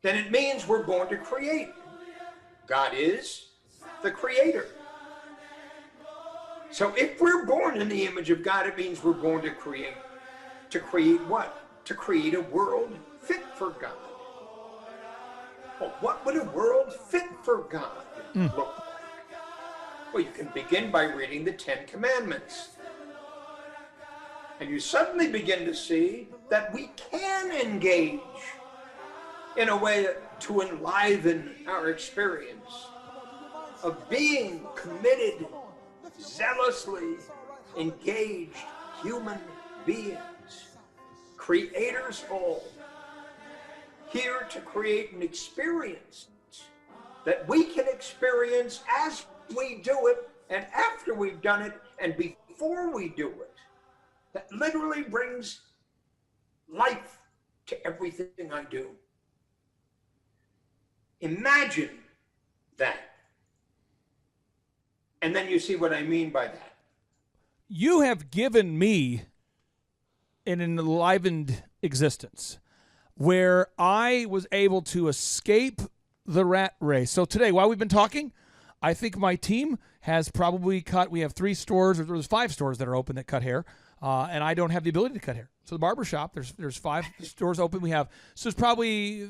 then it means we're born to create. God is the creator. So if we're born in the image of God, it means we're born to create. To create what? To create a world fit for God. Well, what would a world fit for God look like? Well, you can begin by reading the 10 Commandments. And you suddenly begin to see that we can engage in a way to enliven our experience of being committed, zealously engaged human beings, creators all, here to create an experience that we can experience as we do it, and after we've done it, and before we do it, that literally brings life to everything I do. Imagine that. And then you see what I mean by that. You have given me an enlivened existence where I was able to escape the rat race. So today, while we've been talking, I think my team has probably cut, we have 3 stores, or there's 5 stores that are open that cut hair, and I don't have the ability to cut hair. So the barbershop, there's 5 stores open. So there's probably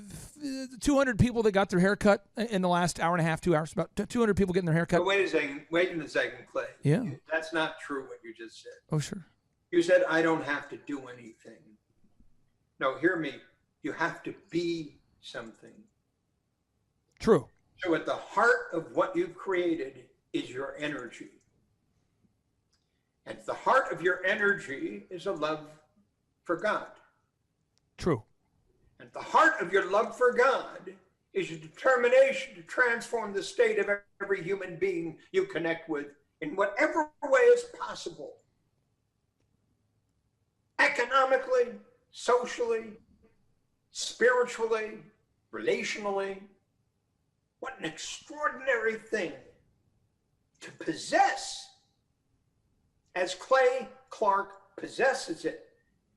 200 people that got their hair cut in the last hour and a half, 2 hours, about 200 people getting their hair cut. But wait a second, Clay. Yeah. That's not true what you just said. Oh, sure. You said, I don't have to do anything. No, hear me. You have to be something. True. So at the heart of what you've created is your energy. And at the heart of your energy is a love for God. True. At the heart of your love for God is your determination to transform the state of every human being you connect with in whatever way is possible. Economically, socially, spiritually, relationally. What an extraordinary thing to possess as Clay Clark possesses it.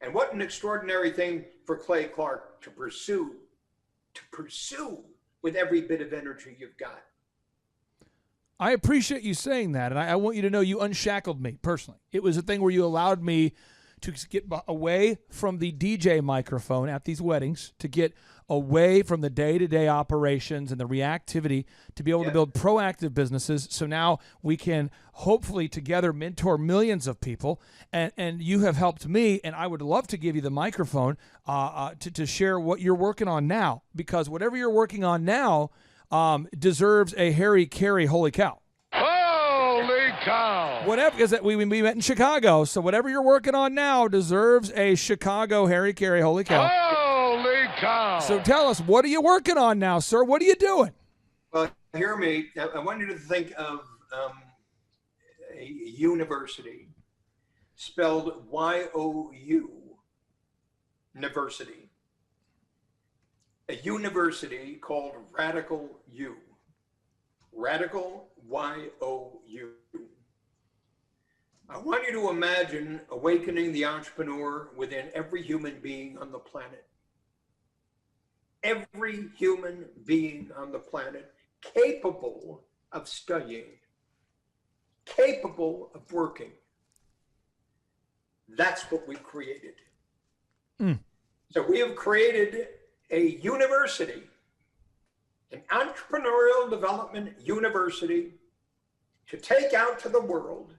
And what an extraordinary thing for Clay Clark to pursue with every bit of energy you've got. I appreciate you saying that, and I want you to know you unshackled me personally. It was a thing where you allowed me to get away from the DJ microphone at these weddings, to get away from the day-to-day operations and the reactivity, to be able to build proactive businesses. So now we can hopefully together mentor millions of people. And you have helped me, and I would love to give you the microphone to share what you're working on now, because whatever you're working on now deserves a Harry Carey holy cow. Holy cow! Whatever, because we met in Chicago, so whatever you're working on now deserves a Chicago Harry Carey holy cow. Holy cow! So tell us, what are you working on now, sir? What are you doing? Well, hear me. I want you to think of a university, spelled Y-O-U, university. A university called Radical U. Radical Y-O-U. I want you to imagine awakening the entrepreneur within every human being on the planet. Every human being on the planet capable of studying, capable of working. That's what we've created. So we have created a university, an entrepreneurial development university, to take out to the world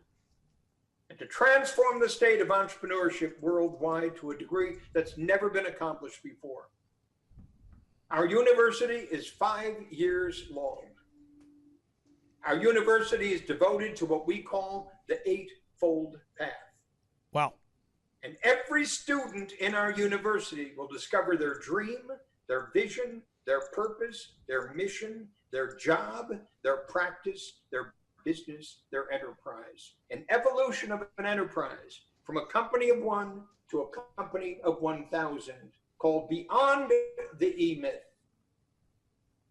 and to transform the state of entrepreneurship worldwide to a degree that's never been accomplished before. Our university is 5 years long. Our university is devoted to what we call the Eightfold Path. Wow. And every student in our university will discover their dream, their vision, their purpose, their mission, their job, their practice, their business, their enterprise. An evolution of an enterprise from a company of one to a company of 1,000, called Beyond the E-Myth.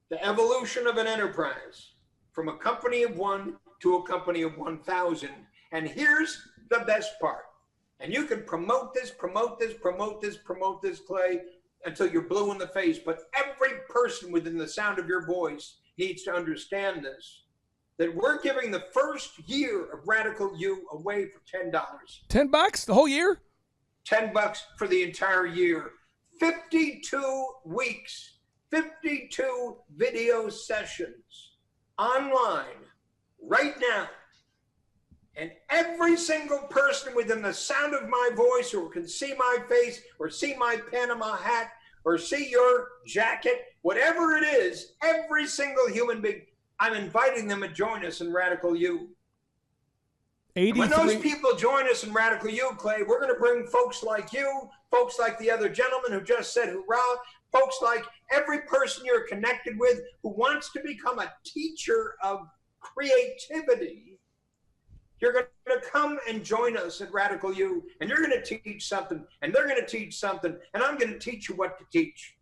The evolution of an enterprise from a company of one to a company of 1,000. And here's the best part. And you can promote this, Clay, until you're blue in the face, but every person within the sound of your voice needs to understand this, that we're giving the first year of Radical You away for $10. $10 the whole year? $10 for the entire year. 52 weeks, 52 video sessions online right now. And every single person within the sound of my voice who can see my face or see my Panama hat or see your jacket, whatever it is, every single human being, I'm inviting them to join us in Radical You. And when those people join us in Radical You, Clay, we're going to bring folks like you, folks like the other gentleman who just said hoorah, folks like every person you're connected with who wants to become a teacher of creativity. You're going to come and join us at Radical You, and you're going to teach something, and they're going to teach something, and I'm going to teach you what to teach.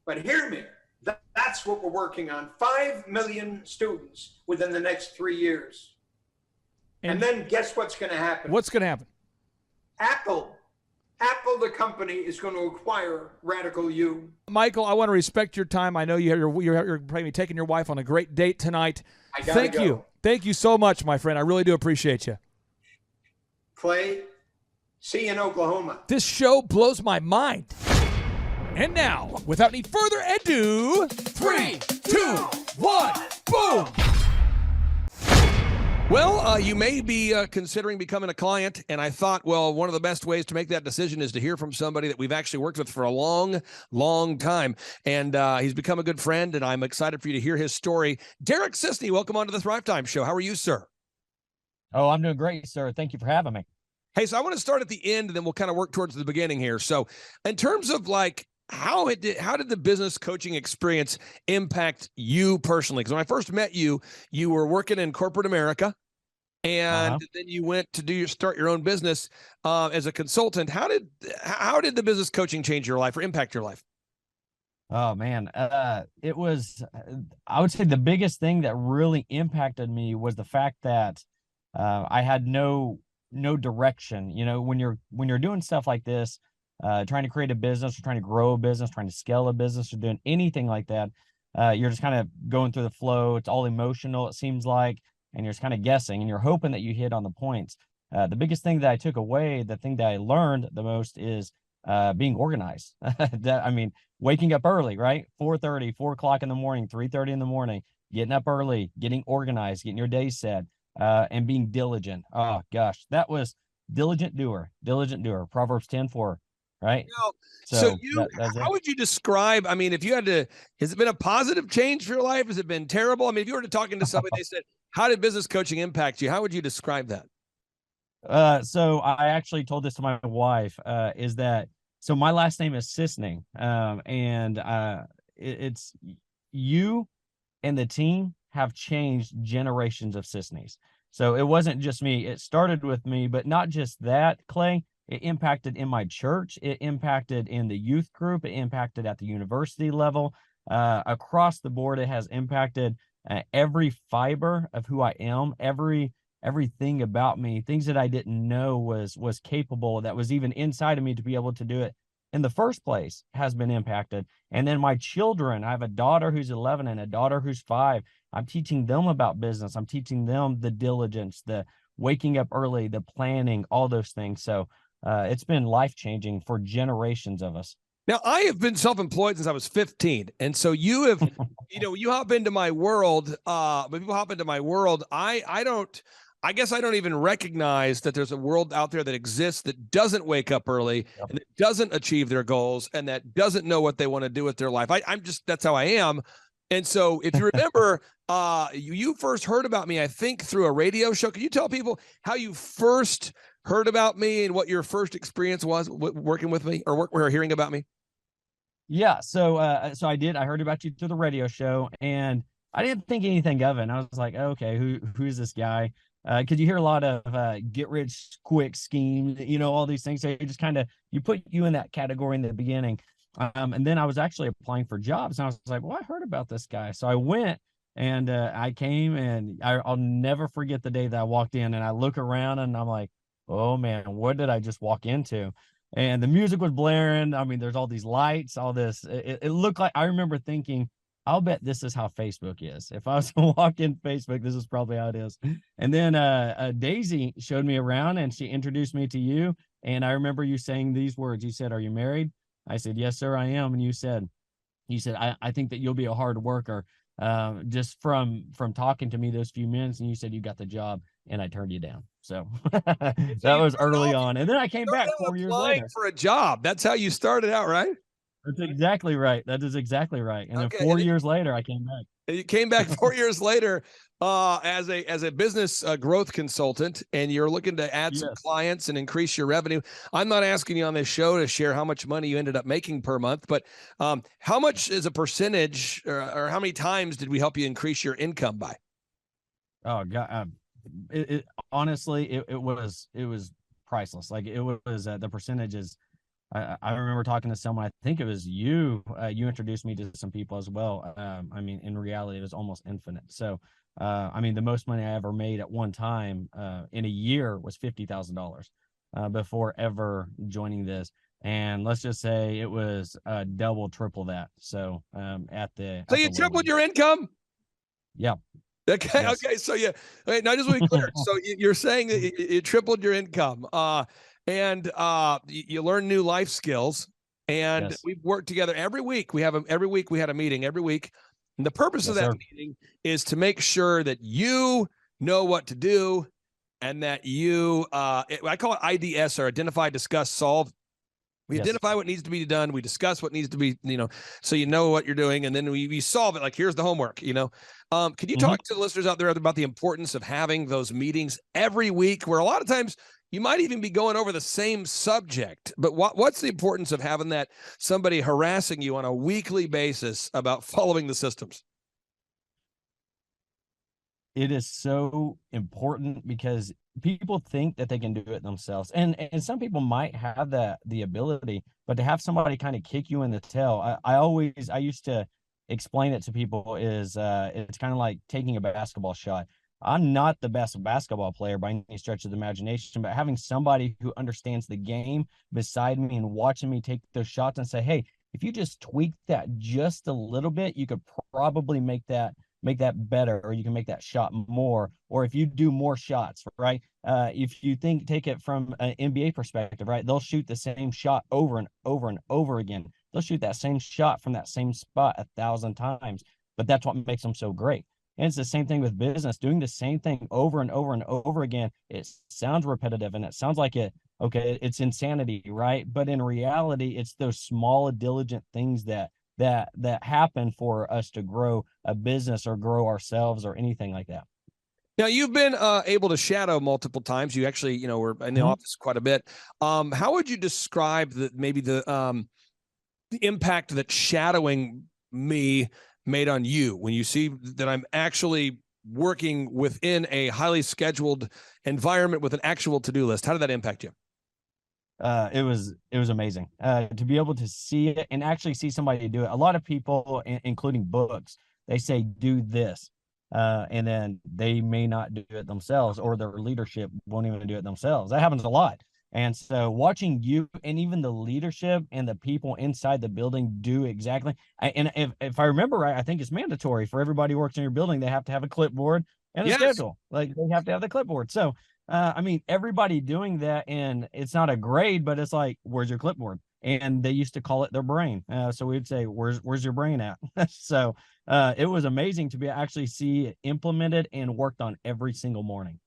But hear me, that's what we're working on. 5 million students within the next 3 years. And then guess what's going to happen? What's going to happen? Apple, the company, is going to acquire Radical You. Michael, I want to respect your time. I know you're probably taking your wife on a great date tonight. Thank you. Thank you so much, my friend. I really do appreciate you. Clay, see you in Oklahoma. This show blows my mind. And now, without any further ado, 3, 2, 1, boom! Well, you may be considering becoming a client, and I thought, well, one of the best ways to make that decision is to hear from somebody that we've actually worked with for a long, long time, and he's become a good friend, and I'm excited for you to hear his story. Derek Sisney, welcome onto the Thrive Time Show. How are you, sir? Oh, I'm doing great, sir. Thank you for having me. Hey, so I want to start at the end, and then we'll kind of work towards the beginning here. So in terms of like, how did the business coaching experience impact you personally? Because when I first met you, you were working in corporate America, and then you went to start your own business as a consultant. How did the business coaching change your life or impact your life? Oh man, it was. I would say the biggest thing that really impacted me was the fact that I had no direction. You know, when you're doing stuff like this. Trying to create a business or trying to grow a business, trying to scale a business or doing anything like that, you're just kind of going through the flow. It's all emotional, it seems like, and you're just kind of guessing and you're hoping that you hit on the points. The biggest thing that I took away, the thing that I learned the most is being organized. Waking up early, right? 4:30, 4 o'clock in the morning, 3:30 in the morning, getting up early, getting organized, getting your day set, and being diligent. Oh gosh, that was diligent doer. Proverbs 10:4. Right. So how would you describe, I mean, if you had to, has it been a positive change for your life? Has it been terrible? I mean, if you were talking to somebody, they said, how did business coaching impact you? How would you describe that? So I actually told this to my wife, is that, so my last name is Sisney, and it's you and the team have changed generations of Sisneys. So it wasn't just me. It started with me, but not just that, Clay. It impacted in my church. It impacted in the youth group. It impacted at the university level. Across the board, it has impacted every fiber of who I am, everything about me, things that I didn't know was capable, that was even inside of me to be able to do it in the first place has been impacted. And then my children, I have a daughter who's 11 and a daughter who's 5. I'm teaching them about business. I'm teaching them the diligence, the waking up early, the planning, all those things. So it's been life-changing for generations of us. Now, I have been self-employed since I was 15. And so you have, you hop into my world, when people hop into my world, I guess I don't even recognize that there's a world out there that exists that doesn't wake up early and that doesn't achieve their goals and that doesn't know what they want to do with their life. That's how I am. And so if you remember, you first heard about me, I think, through a radio show. Can you tell people how you first heard about me and what your first experience was working with me or hearing about me? Yeah. So I did. I heard about you through the radio show and I didn't think anything of it. And I was like, okay, who's this guy? Because you hear a lot of get rich quick schemes, all these things. So you just you put you in that category in the beginning. And then I was actually applying for jobs and I was like, well, I heard about this guy. So I went and I came and I'll never forget the day that I walked in and I look around and I'm like, oh man, what did I just walk into? and the music was blaring. I mean, there's all these lights, all this. It looked like, I remember thinking, I'll bet this is how Facebook is. If I was to walk in Facebook, this is probably how it is. And then Daisy showed me around and she introduced me to you. And I remember you saying these words. You said, "Are you married?" I said, "Yes, sir, I am." And you said, I think that you'll be a hard worker. Just from talking to me those few minutes, and you said you got the job, and I turned you down. So that was early on, and then I came back 4 years later for a job. That's how you started out, right? That's exactly right. That is exactly right. And then Okay, 4 and then- years later, I came back. You came back 4 years later as a business growth consultant, and you're looking to add some clients and increase your revenue. I'm not asking you on this show to share how much money you ended up making per month, but how much is a percentage, or how many times did we help you increase your income by? Oh God, honestly, it was priceless. Like it was the percentages. I remember talking to someone, I think it was you, you introduced me to some people as well. I mean, in reality, it was almost infinite. So, I mean, the most money I ever made at one time in a year was $50,000 before ever joining this. And let's just say it was double, triple that. So So you tripled your income? Yeah. Okay. Yes. Okay. So yeah. Okay, now just to be clear. So you're saying that you tripled your income. And you learn new life skills, and we've worked together every week. Every week we had a meeting every week. And the purpose of that meeting is to make sure that you know what to do, and that you, I call it IDS, or identify, discuss, solve. We identify what needs to be done. We discuss what needs to be, so you know what you're doing, and then we solve it. Like, here's the homework, Could you talk to the listeners out there about the importance of having those meetings every week, where a lot of times you might even be going over the same subject, but what's the importance of having that somebody harassing you on a weekly basis about following the systems? It is so important because people think that they can do it themselves, and some people might have the ability, but to have somebody kind of kick you in the tail, I used to explain it to people is it's kind of like taking a basketball shot. I'm not the best basketball player by any stretch of the imagination, but having somebody who understands the game beside me and watching me take those shots and say, "Hey, if you just tweak that just a little bit, you could probably make that better, or you can make that shot more, or if you do more shots," right? If you take it from an NBA perspective, right? They'll shoot the same shot over and over and over again. They'll shoot that same shot from that same spot 1,000 times, but that's what makes them so great. And it's the same thing with business, doing the same thing over and over and over again. It sounds repetitive, and it sounds like it's insanity, right? But in reality, it's those small, diligent things that happen for us to grow a business or grow ourselves or anything like that. Now, you've been able to shadow multiple times. You actually, were in the office quite a bit. How would you describe the impact that shadowing me made on you when you see that I'm actually working within a highly scheduled environment with an actual to-do list? How did that impact you? It was amazing to be able to see it and actually see somebody do it. A lot of people, including books, they say, "Do this," and then they may not do it themselves, or their leadership won't even do it themselves. That happens a lot. And so watching you and even the leadership and the people inside the building do exactly. And if I remember right, I think it's mandatory for everybody who works in your building. They have to have a clipboard and a schedule. Like, they have to have the clipboard. So, I mean, everybody doing that, and it's not a grade, but it's like, where's your clipboard? And they used to call it their brain. So we'd say, where's your brain at? So it was amazing to actually see it implemented and worked on every single morning.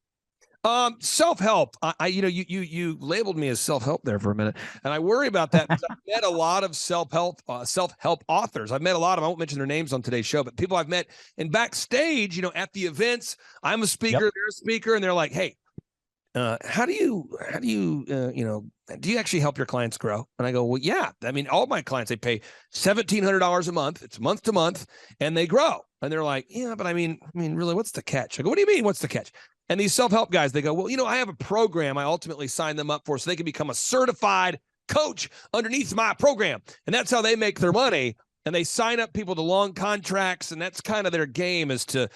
Self-help. You labeled me as self-help there for a minute, and I worry about that because I've met a lot of self-help authors. I've met a lot of them. I won't mention their names on today's show, but people I've met in backstage, at the events. I'm a speaker, they're a speaker, and they're like, "Hey, how do you do you actually help your clients grow?" And I go, "Well, yeah. I mean, all my clients, they pay $1,700 a month. It's month to month, and they grow." And they're like, "Yeah, but I mean, really, what's the catch?" I go, "What do you mean? What's the catch?" And these self-help guys, they go, "Well, I have a program I ultimately signed them up for so they can become a certified coach underneath my program." And that's how they make their money. And they sign up people to long contracts. And that's kind of their game, is to,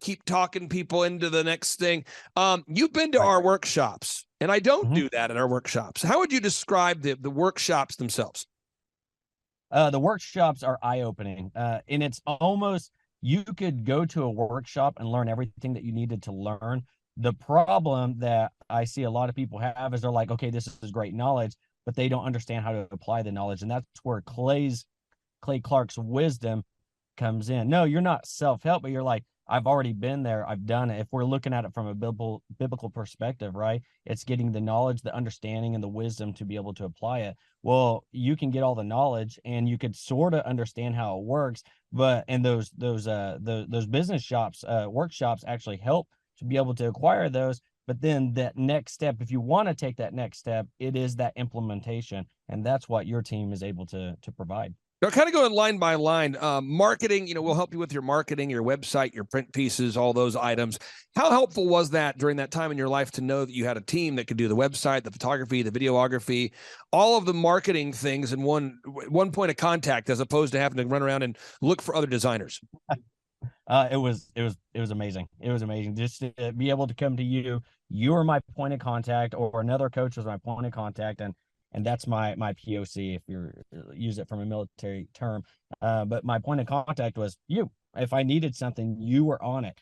keep talking people into the next thing. You've been to our workshops, And I don't do that in our workshops. How would you describe the workshops themselves? The workshops are eye-opening, and it's almost, you could go to a workshop and learn everything that you needed to learn. The problem that I see a lot of people have is they're like, okay, this is great knowledge, but they don't understand how to apply the knowledge. And that's where Clay Clark's wisdom comes in. No, you're not self-help, but you're like, I've already been there. I've done it. If we're looking at it from a biblical perspective, right? It's getting the knowledge, the understanding, and the wisdom to be able to apply it. Well, you can get all the knowledge and you could sort of understand how it works, but and those business shops, workshops actually help to be able to acquire those. But then that next step, if you want to take that next step, it is that implementation, and that's what your team is able to provide. Now, kind of going line by line, marketing, we'll help you with your marketing, your website, your print pieces, all those items. How helpful was that during that time in your life to know that you had a team that could do the website, the photography, the videography, all of the marketing things in one point of contact, as opposed to having to run around and look for other designers? It was amazing. It was amazing just to be able to come to you. You were my point of contact, or another coach was my point of contact, and that's my POC, if you use it from a military term. But my point of contact was you. If I needed something, you were on it.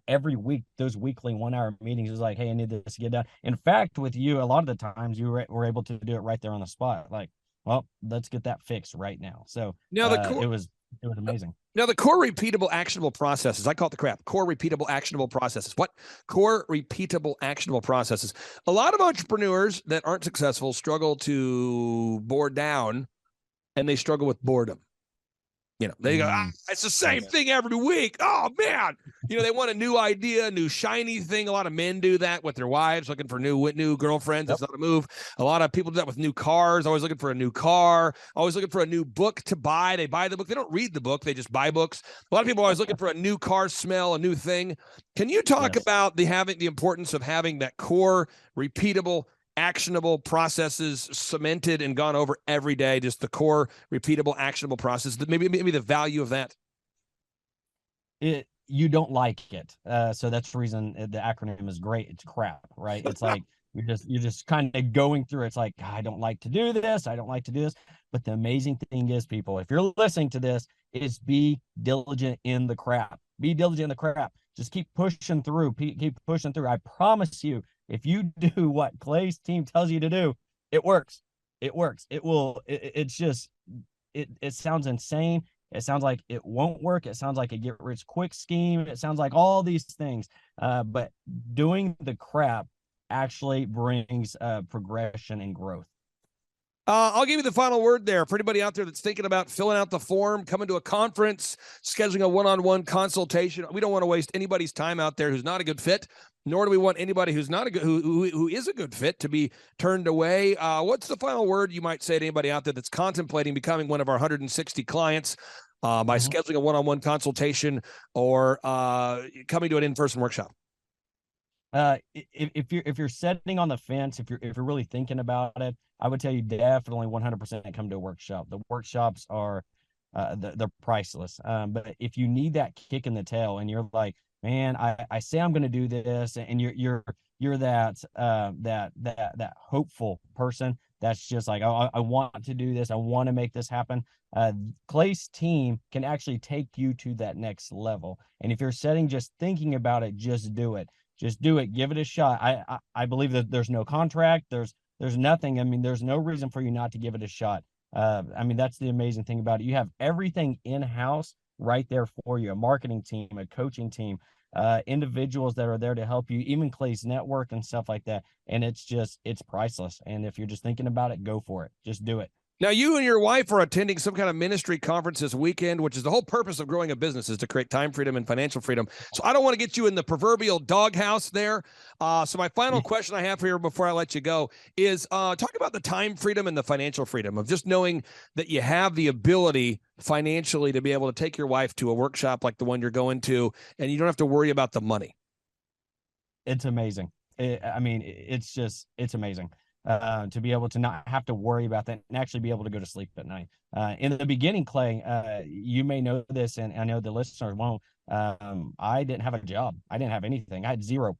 Every week, those weekly 1-hour meetings was like, hey, I need this to get done. In fact, with you, a lot of the times you were able to do it right there on the spot. Like, well, let's get that fixed right now. So now it was amazing. Now, the core repeatable actionable processes, I call it the crap, core repeatable actionable processes. What? Core repeatable actionable processes. A lot of entrepreneurs that aren't successful struggle to bore down, and they struggle with boredom. They go, it's the same thing every week. Oh, man. They want a new idea, a new shiny thing. A lot of men do that with their wives, looking for new girlfriends. That's not a move. A lot of people do that with new cars, always looking for a new car, always looking for a new book to buy. They buy the book. They don't read the book. They just buy books. A lot of people are always looking for a new car smell, a new thing. Can you talk about the importance of having that core, repeatable, actionable processes cemented and gone over every day, just the core repeatable actionable process, maybe the value of that? You don't like it, so that's the reason the acronym is great. It's crap, right? It's like you're just kind of going through. It's like, I don't like to do this, I don't like to do this. But the amazing thing is, people, if you're listening to this, is be diligent in the crap. Be diligent in the crap. Just keep pushing through. Keep pushing through. I promise you, if you do what Clay's team tells you to do, it works. It works. It will. It's just, it sounds insane. It sounds like it won't work. It sounds like a get rich quick scheme. It sounds like all these things. But doing the crap actually brings progression and growth. I'll give you the final word there for anybody out there that's thinking about filling out the form, coming to a conference, scheduling a one-on-one consultation. We don't want to waste anybody's time out there who's not a good fit, nor do we want anybody who's not a good, who is a good fit to be turned away. What's the final word you might say to anybody out there that's contemplating becoming one of our 160 clients by scheduling a one-on-one consultation or coming to an in-person workshop? If you're sitting on the fence, if you're really thinking about it, I would tell you definitely 100% come to a workshop. The workshops are they're priceless. But if you need that kick in the tail and you're like, man, I say I'm going to do this, and you're that hopeful person that's just like, oh, I want to do this, I want to make this happen. Clay's team can actually take you to that next level. And if you're just thinking about it, just do it. Just do it. Give it a shot. I believe that there's no contract. There's nothing. I mean, there's no reason for you not to give it a shot. I mean, that's the amazing thing about it. You have everything in-house right there for you, a marketing team, a coaching team, individuals that are there to help you, even Clay's network and stuff like that. And it's priceless. And if you're just thinking about it, go for it. Just do it. Now, you and your wife are attending some kind of ministry conference this weekend, which is the whole purpose of growing a business, is to create time freedom and financial freedom. So I don't want to get you in the proverbial doghouse there. So my final question I have for you before I let you go is talk about the time freedom and the financial freedom of just knowing that you have the ability financially to be able to take your wife to a workshop like the one you're going to, and you don't have to worry about the money. It's amazing. It's amazing. To be able to not have to worry about that and actually be able to go to sleep at night. In the beginning, Clay, you may know this, and I know the listeners won't. I didn't have a job. I didn't have anything. I had $0.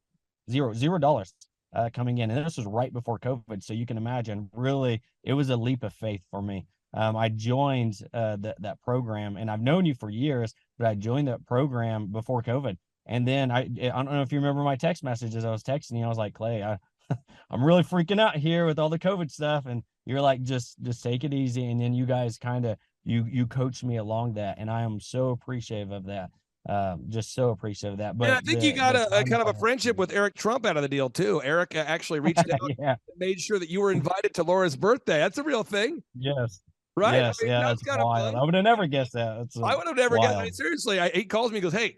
coming in, and this was right before COVID. So you can imagine, really, it was a leap of faith for me. I joined that program, and I've known you for years, but I joined that program before COVID. And then I don't know if you remember my text messages. I was texting you. I was like, Clay, I'm really freaking out here with all the COVID stuff. And you're like, just take it easy. And then you guys kind of, you coached me along that. And I am so appreciative of that. Just so appreciative of that. But I think you got a kind of a friendship with Eric Trump out of the deal too. Eric actually reached out and made sure that you were invited to Laura's birthday. That's a real thing. Yes. Right? Yes, I mean, that's kind of wild. fun. I would have never guessed that. I would have never guessed. I mean, seriously, he calls me, he goes, hey,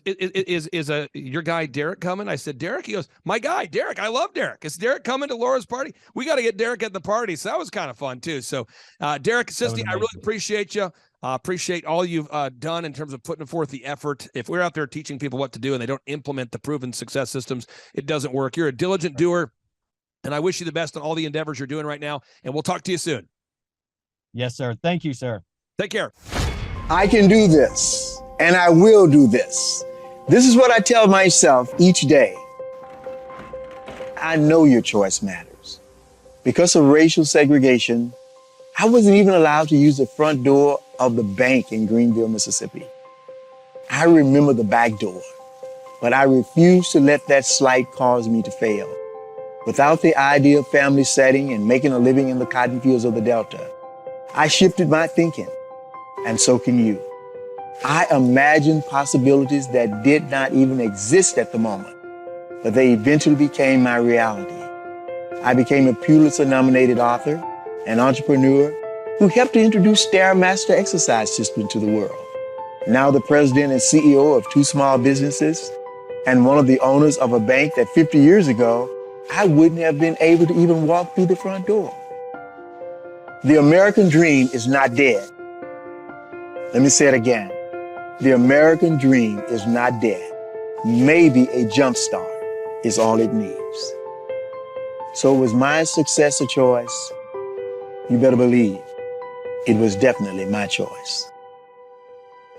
is your guy Derek coming? I said, Derek? He goes, my guy, Derek. I love Derek. Is Derek coming to Laura's party? We got to get Derek at the party. So that was kind of fun too. So Derek, Sisti, I really appreciate you. Appreciate all you've done in terms of putting forth the effort. If we're out there teaching people what to do and they don't implement the proven success systems, it doesn't work. You're a diligent doer, and I wish you the best on all the endeavors you're doing right now. And we'll talk to you soon. Yes, sir. Thank you, sir. Take care. I can do this, and I will do this. This is what I tell myself each day. I know your choice matters. Because of racial segregation, I wasn't even allowed to use the front door of the bank in Greenville, Mississippi. I remember the back door, but I refused to let that slight cause me to fail. Without the ideal family setting and making a living in the cotton fields of the Delta, I shifted my thinking, and so can you. I imagined possibilities that did not even exist at the moment, but they eventually became my reality. I became a Pulitzer-nominated author, an entrepreneur who helped to introduce Stairmaster exercise system to the world. Now the president and CEO of 2 small businesses and one of the owners of a bank that 50 years ago, I wouldn't have been able to even walk through the front door. The American dream is not dead. Let me say it again. The American dream is not dead. Maybe a jump start is all it needs. So was my success a choice? You better believe it was definitely my choice.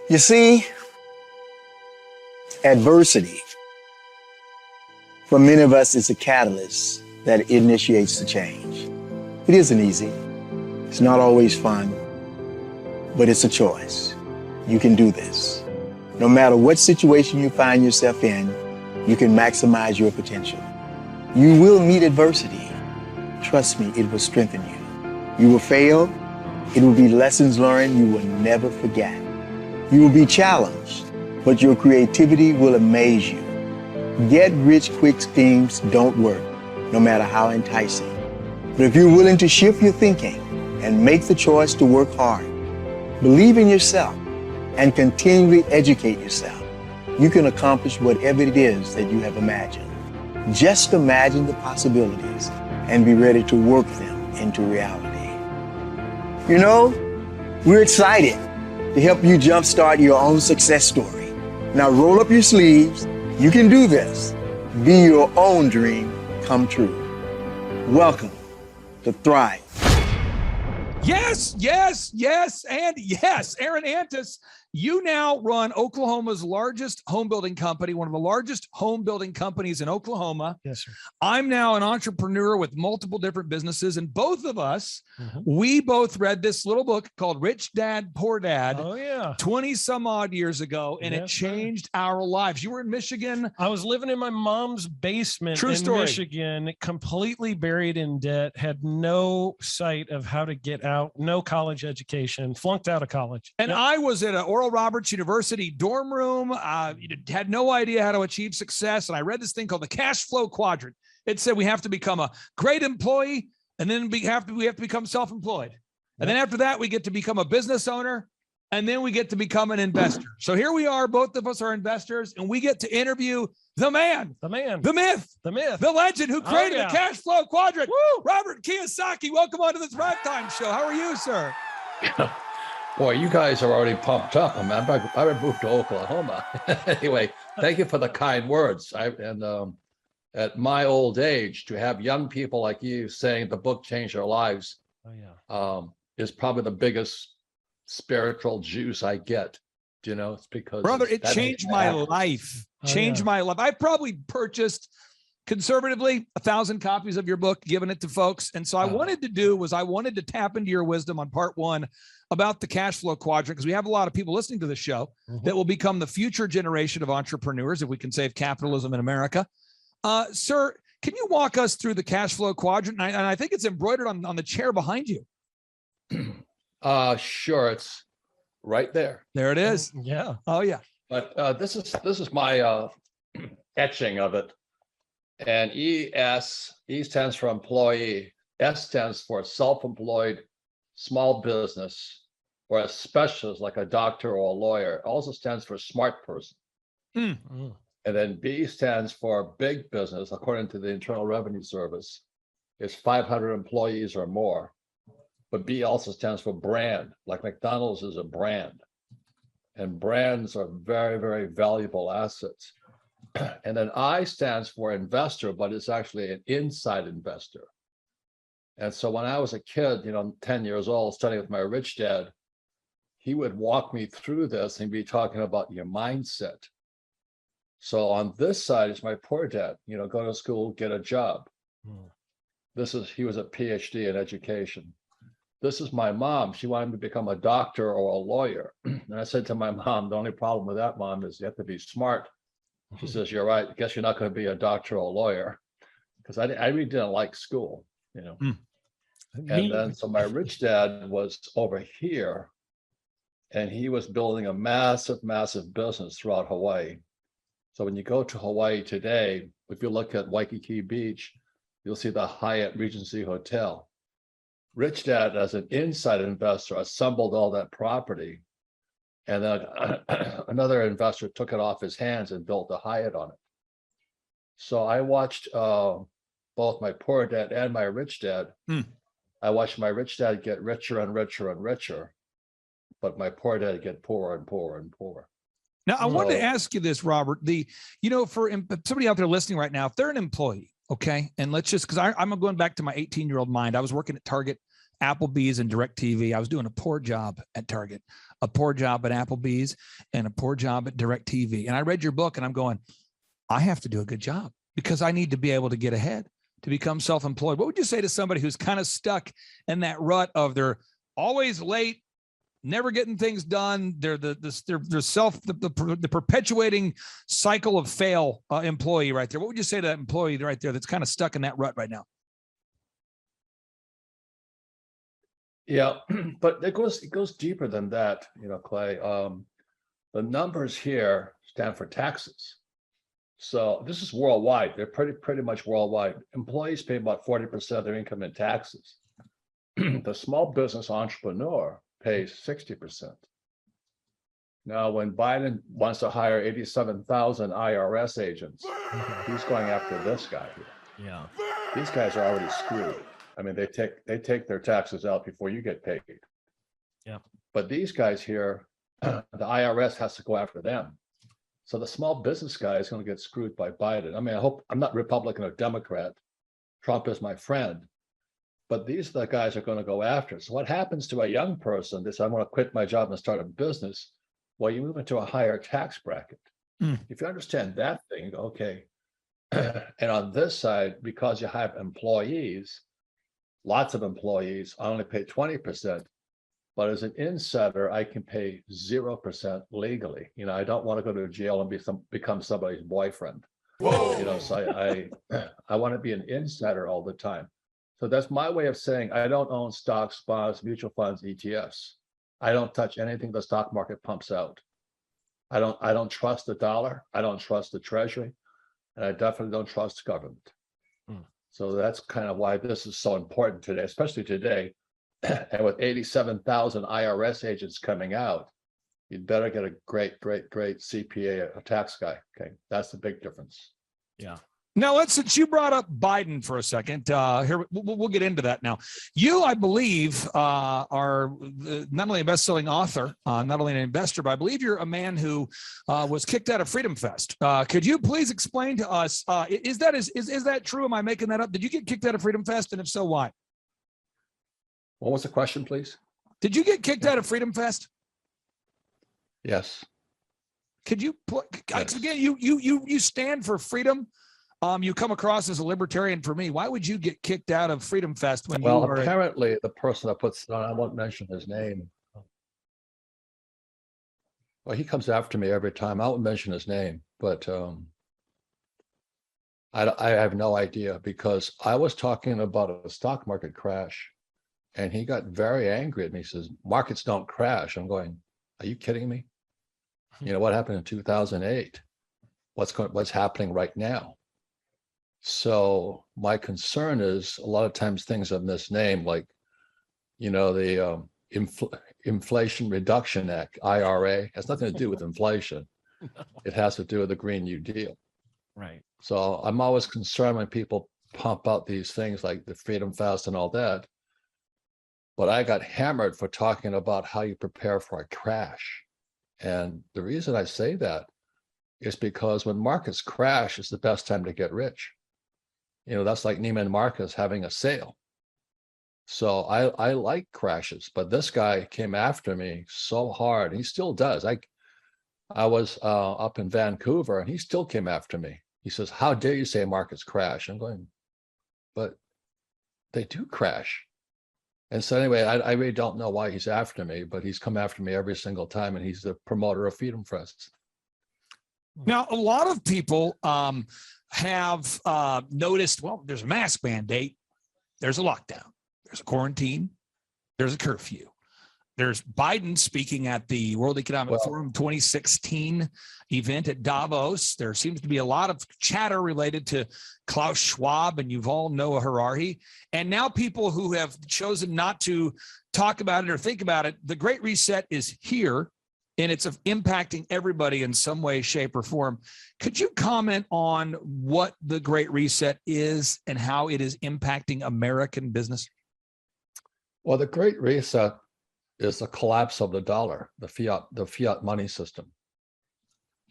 You see, adversity for many of us is a catalyst that initiates the change. It isn't easy. It's not always fun, but it's a choice. You can do this. No matter what situation you find yourself in, you can maximize your potential. You will meet adversity. Trust me, it will strengthen you. You will fail. It will be lessons learned you will never forget. You will be challenged, but your creativity will amaze you. Get-rich-quick schemes don't work, no matter how enticing. But if you're willing to shift your thinking and make the choice to work hard, believe in yourself, and continually educate yourself, you can accomplish whatever it is that you have imagined. Just imagine the possibilities and be ready to work them into reality. You know, we're excited to help you jumpstart your own success story. Now roll up your sleeves. You can do this. Be your own dream come true. Welcome to Thrive. Yes, yes, yes, and yes. Aaron Antis, you now run Oklahoma's largest home building company, one of the largest home building companies in Oklahoma. Yes, sir. I'm now an entrepreneur with multiple different businesses, and both of us, we both read this little book called Rich Dad, Poor Dad. Oh, yeah. 20 some odd years ago, and it changed our lives. You were in Michigan. I was living in my mom's basement True in story. Michigan, completely buried in debt, had no sight of how to get out, no college education, flunked out of college. And I was at an Oral Roberts University dorm room, had no idea how to achieve success. And I read this thing called the cash flow quadrant. It said we have to become a great employee, and then we have to become self-employed. And then after that, we get to become a business owner, and then we get to become an investor. So here we are, both of us are investors, and we get to interview the man, the myth, the legend who created the cash flow quadrant. Woo! Robert Kiyosaki, welcome onto the Thrive Time Show. How are you, sir? Boy, you guys are already pumped up. I mean, I moved to Oklahoma. Anyway, thank you for the kind words. At my old age, to have young people like you saying the book changed our lives is probably the biggest spiritual juice I get. You know, it's because brother, it changed my life. Changed my life. I probably purchased conservatively 1,000 copies of your book, giving it to folks. And so I wanted to tap into your wisdom on part one about the cash flow quadrant, because we have a lot of people listening to the show that will become the future generation of entrepreneurs if we can save capitalism in America. Sir, can you walk us through the cash flow quadrant? And I think it's embroidered on the chair behind you. Sure. It's right there. There it is. Yeah. Oh yeah. But this is my etching of it. And E stands for employee. S stands for self-employed, small business, or a specialist like a doctor or a lawyer. It also stands for smart person. And then B stands for big business, according to the Internal Revenue Service. It's 500 employees or more. But B also stands for brand, like McDonald's is a brand. And brands are very, very valuable assets. And then I stands for investor, but it's actually an inside investor. And so when I was a kid, 10 years old, studying with my rich dad, he would walk me through this and be talking about your mindset. So on this side is my poor dad, go to school, get a job. He was a PhD in education. This is my mom. She wanted me to become a doctor or a lawyer. And I said to my mom, the only problem with that, Mom, is you have to be smart. She says, you're right. I guess you're not going to be a doctor or a lawyer, because I really didn't like school, And then, so my rich dad was over here, and he was building a massive, massive business throughout Hawaii. So when you go to Hawaii today, if you look at Waikiki Beach, you'll see the Hyatt Regency Hotel. Rich dad, as an inside investor, assembled all that property. And then another investor took it off his hands and built a Hyatt on it. So I watched both my poor dad and my rich dad. I watched my rich dad get richer and richer and richer, but my poor dad get poorer and poorer and poorer. Now, I wanted to ask you this, Robert. For somebody out there listening right now, if they're an employee, okay, and let's just, because I'm going back to my 18-year-old mind. I was working at Target, Applebee's, and DirecTV. I was doing a poor job at Target, a poor job at Applebee's, and a poor job at DirecTV. And I read your book, and I'm going, I have to do a good job because I need to be able to get ahead, to become self-employed. What would you say to somebody who's kind of stuck in that rut of they're always late, never getting things done? They're the perpetuating cycle of fail employee right there. What would you say to that employee right there that's kind of stuck in that rut right now? Yeah, but it goes deeper than that, Clay. The numbers here stand for taxes. So this is worldwide. They're pretty much worldwide. Employees pay about 40% of their income in taxes. The small business entrepreneur pays 60%. Now, when Biden wants to hire 87,000 IRS agents, he's going after this guy here. Yeah. These guys are already screwed. I mean, they take their taxes out before you get paid. Yeah. But these guys here, the IRS has to go after them. So the small business guy is going to get screwed by Biden. I mean, I hope I'm not Republican or Democrat. Trump is my friend. But these are the guys are going to go after. So what happens to a young person that says, I'm going to quit my job and start a business? Well, you move into a higher tax bracket. If you understand that thing, okay. And on this side, because you have employees, lots of employees, I only pay 20%. But as an insider, I can pay 0% legally. I don't want to go to jail and become somebody's boyfriend. Whoa. So I want to be an insider all the time. So that's my way of saying I don't own stocks, bonds, mutual funds, ETFs. I don't touch anything the stock market pumps out. I don't trust the dollar. I don't trust the treasury, and I definitely don't trust government. So that's kind of why this is so important today, especially today. And with 87,000 IRS agents coming out, you'd better get a great CPA, a tax guy. Okay, that's the big difference. Yeah. Now, since you brought up Biden for a second, here we'll get into that now. You, I believe, are not only a best-selling author, not only an investor, but I believe you're a man who was kicked out of Freedom Fest. Could you please explain to us? Is that true? Am I making that up? Did you get kicked out of Freedom Fest, and if so, why? What was the question, please? Did you get kicked out of Freedom Fest? Yes. Could you again? You stand for freedom You come across as a libertarian for me. Why would you get kicked out of Freedom Fest when Well, you are? apparently the person that puts it on, I won't mention his name. Well, he comes after me every time. I won't mention his name, but I have no idea, because I was talking about a stock market crash, and he got very angry at me. He says, markets don't crash. I'm going, are you kidding me? You know, what happened in 2008? What's happening right now? So my concern is, a lot of times things are misnamed, like, you know, the Inflation Reduction Act, IRA, has nothing to do with inflation. It has to do with the Green New Deal. Right. So I'm always concerned when people pump out these things like the Freedom Fest and all that. But I got hammered for talking about how you prepare for a crash. And the reason I say that is because when markets crash, it's the best time to get rich. You know, that's like Neiman Marcus having a sale. So I like crashes, but this guy came after me so hard. He still does. I was up in Vancouver, and he still came after me. He says, how dare you say markets crash? I'm going, but they do crash. And so anyway, I really don't know why he's after me, but he's come after me every single time, and he's the promoter of Freedom Fest. Now, a lot of people have noticed, well, there's a mask mandate, there's a lockdown, there's a quarantine, there's a curfew. There's Biden speaking at the World Economic Forum 2016 event at Davos. There seems to be a lot of chatter related to Klaus Schwab and Yuval Noah Harari. And now people who have chosen not to talk about it or think about it, the Great Reset is here, and it's impacting everybody in some way, shape, or form. Could you comment on what the Great Reset is and how it is impacting American business? Well, the Great Reset is the collapse of the dollar, the fiat money system.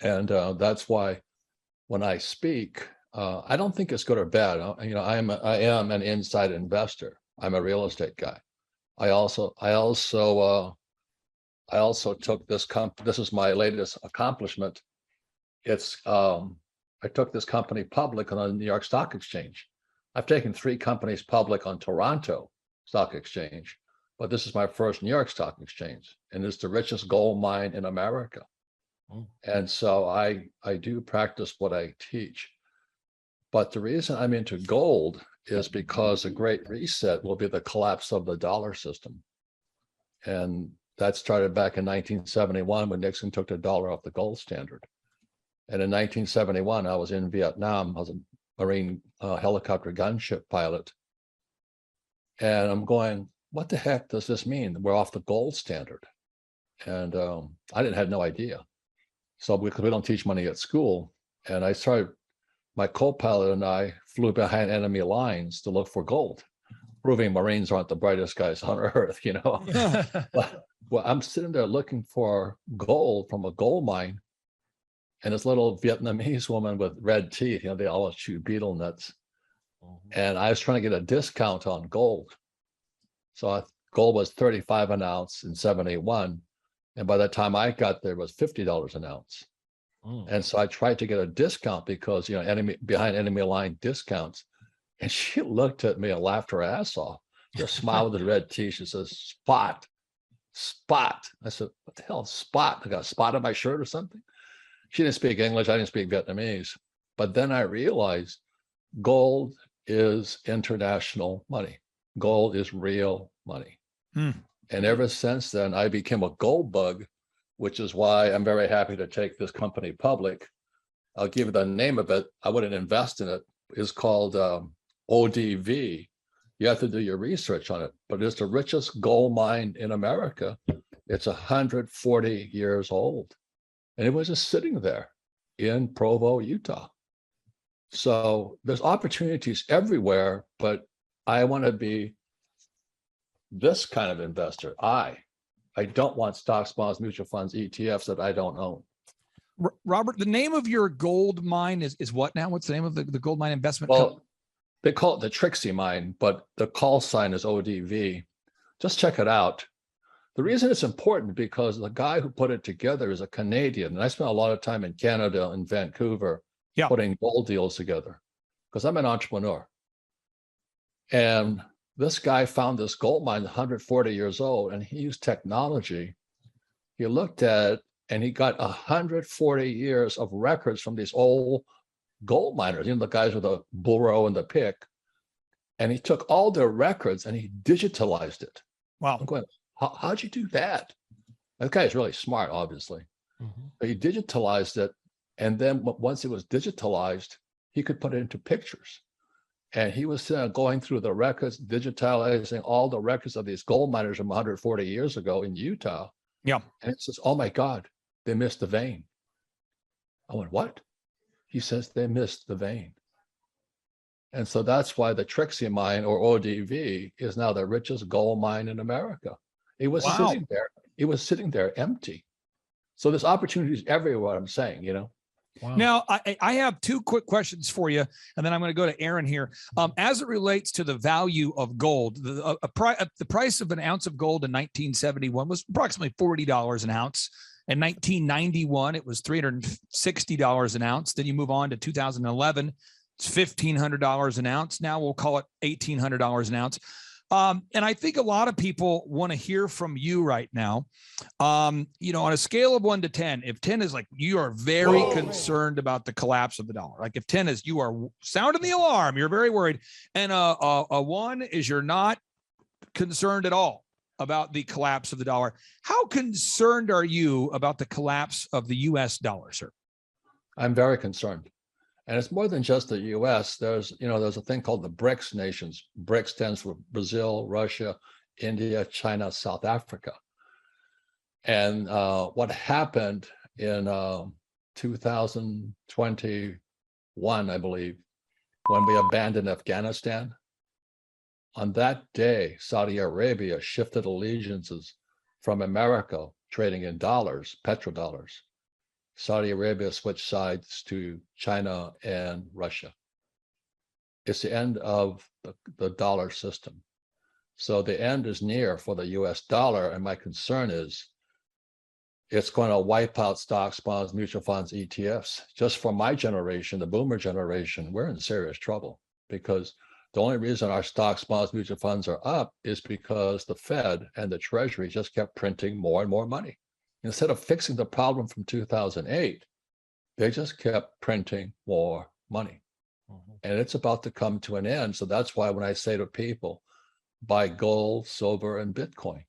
And that's why when I speak, I don't think it's good or bad. You know, I am an inside investor. I'm a real estate guy. I also took this this is my latest accomplishment. It's I took this company public on the New York Stock Exchange. I've taken 3 companies public on Toronto Stock Exchange, but this is my first New York Stock Exchange, and it's the richest gold mine in America. And so I do practice what I teach. But the reason I'm into gold is because a Great Reset will be the collapse of the dollar system. And that started back in 1971 when Nixon took the dollar off the gold standard. And in 1971, I was in Vietnam. I was a Marine helicopter gunship pilot. And I'm going, what the heck does this mean? We're off the gold standard. And I had no idea. So because we don't teach money at school, and my co-pilot and I flew behind enemy lines to look for gold, proving Marines aren't the brightest guys on earth, you know. Well, I'm sitting there looking for gold from a gold mine, and this little Vietnamese woman with red teeth, you know, they always chew betel nuts. And I was trying to get a discount on gold. So gold was 35 an ounce in 71. And by the time I got there, it was $50 an ounce. And so I tried to get a discount because, you know, behind enemy line discounts. And she looked at me and laughed her ass off. Just smiled with the red teeth. She says, spot. I said, what the hell, spot? I got a spot on my shirt or something? She didn't speak English. I didn't speak Vietnamese. But then I realized gold is international money. Gold is real money. And ever since then, I became a gold bug, which is why I'm very happy to take this company public. I'll give you the name of it. I wouldn't invest in it. It's called ODV. You have to do your research on it, but it's the richest gold mine in America. It's 140 years old. And it was just sitting there in Provo, Utah. So there's opportunities everywhere, but I want to be this kind of investor. I don't want stocks, bonds, mutual funds, ETFs that I don't own. Robert, the name of your gold mine is what now? What's the name of the gold mine investment Well, company? they call it the Trixie mine, but the call sign is ODV. Just check it out. The reason it's important because the guy who put it together is a Canadian. And I spent a lot of time in Canada and Vancouver putting gold deals together. because I'm an entrepreneur. And this guy found this gold mine 140 years old, and he used technology. He looked at it, and he got 140 years of records from these old gold miners, the guys with the burro and the pick. And he took all their records and he digitalized it. Wow. I'm going, how'd you do that? That guy is really smart, obviously. But he digitalized it. And then once it was digitalized, he could put it into pictures. And he was going through the records, digitalizing all the records of these gold miners from 140 years ago in Utah. Yeah. And it says, oh my God, they missed the vein. I went, what? He says they missed the vein. And so that's why the Trixie mine, or ODV, is now the richest gold mine in America. It was sitting there. It was sitting there empty. So there's opportunities everywhere, I'm saying, Wow. Now, I have two quick questions for you, and then I'm going to go to Aaron here. As it relates to the value of gold, the price of an ounce of gold in 1971 was approximately $40 an ounce. In 1991, it was $360 an ounce. Then you move on to 2011, it's $1,500 an ounce. Now we'll call it $1,800 an ounce. And I think a lot of people want to hear from you right now. On a scale of 1 to 10, if 10 is like you are very concerned about the collapse of the dollar, like if 10 is you are sounding the alarm, you're very worried, and a 1 is you're not concerned at all about the collapse of the dollar. How concerned are you about the collapse of the U.S. dollar, sir? I'm very concerned. And it's more than just the U.S. There's a thing called the BRICS nations. BRICS stands for Brazil, Russia, India, China, South Africa. And what happened in 2021, I believe, when we abandoned Afghanistan, on that day, Saudi Arabia shifted allegiances from America, trading in dollars, petrodollars. Saudi Arabia switched sides to China and Russia. It's the end of the dollar system. So the end is near for the US dollar. And my concern is it's going to wipe out stocks, bonds, mutual funds, ETFs. Just for my generation, the boomer generation, we're in serious trouble, because the only reason our stocks, bonds, mutual funds are up is because the Fed and the Treasury just kept printing more and more money. Instead of fixing the problem from 2008, they just kept printing more money. And it's about to come to an end. So that's why when I say to people, buy gold, silver, and Bitcoin,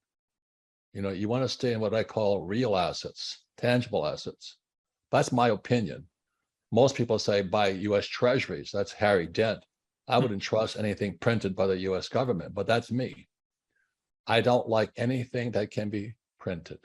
you want to stay in what I call real assets, tangible assets. That's my opinion. Most people say buy US Treasuries. That's Harry Dent. I wouldn't trust anything printed by the US government, but that's me. I don't like anything that can be printed.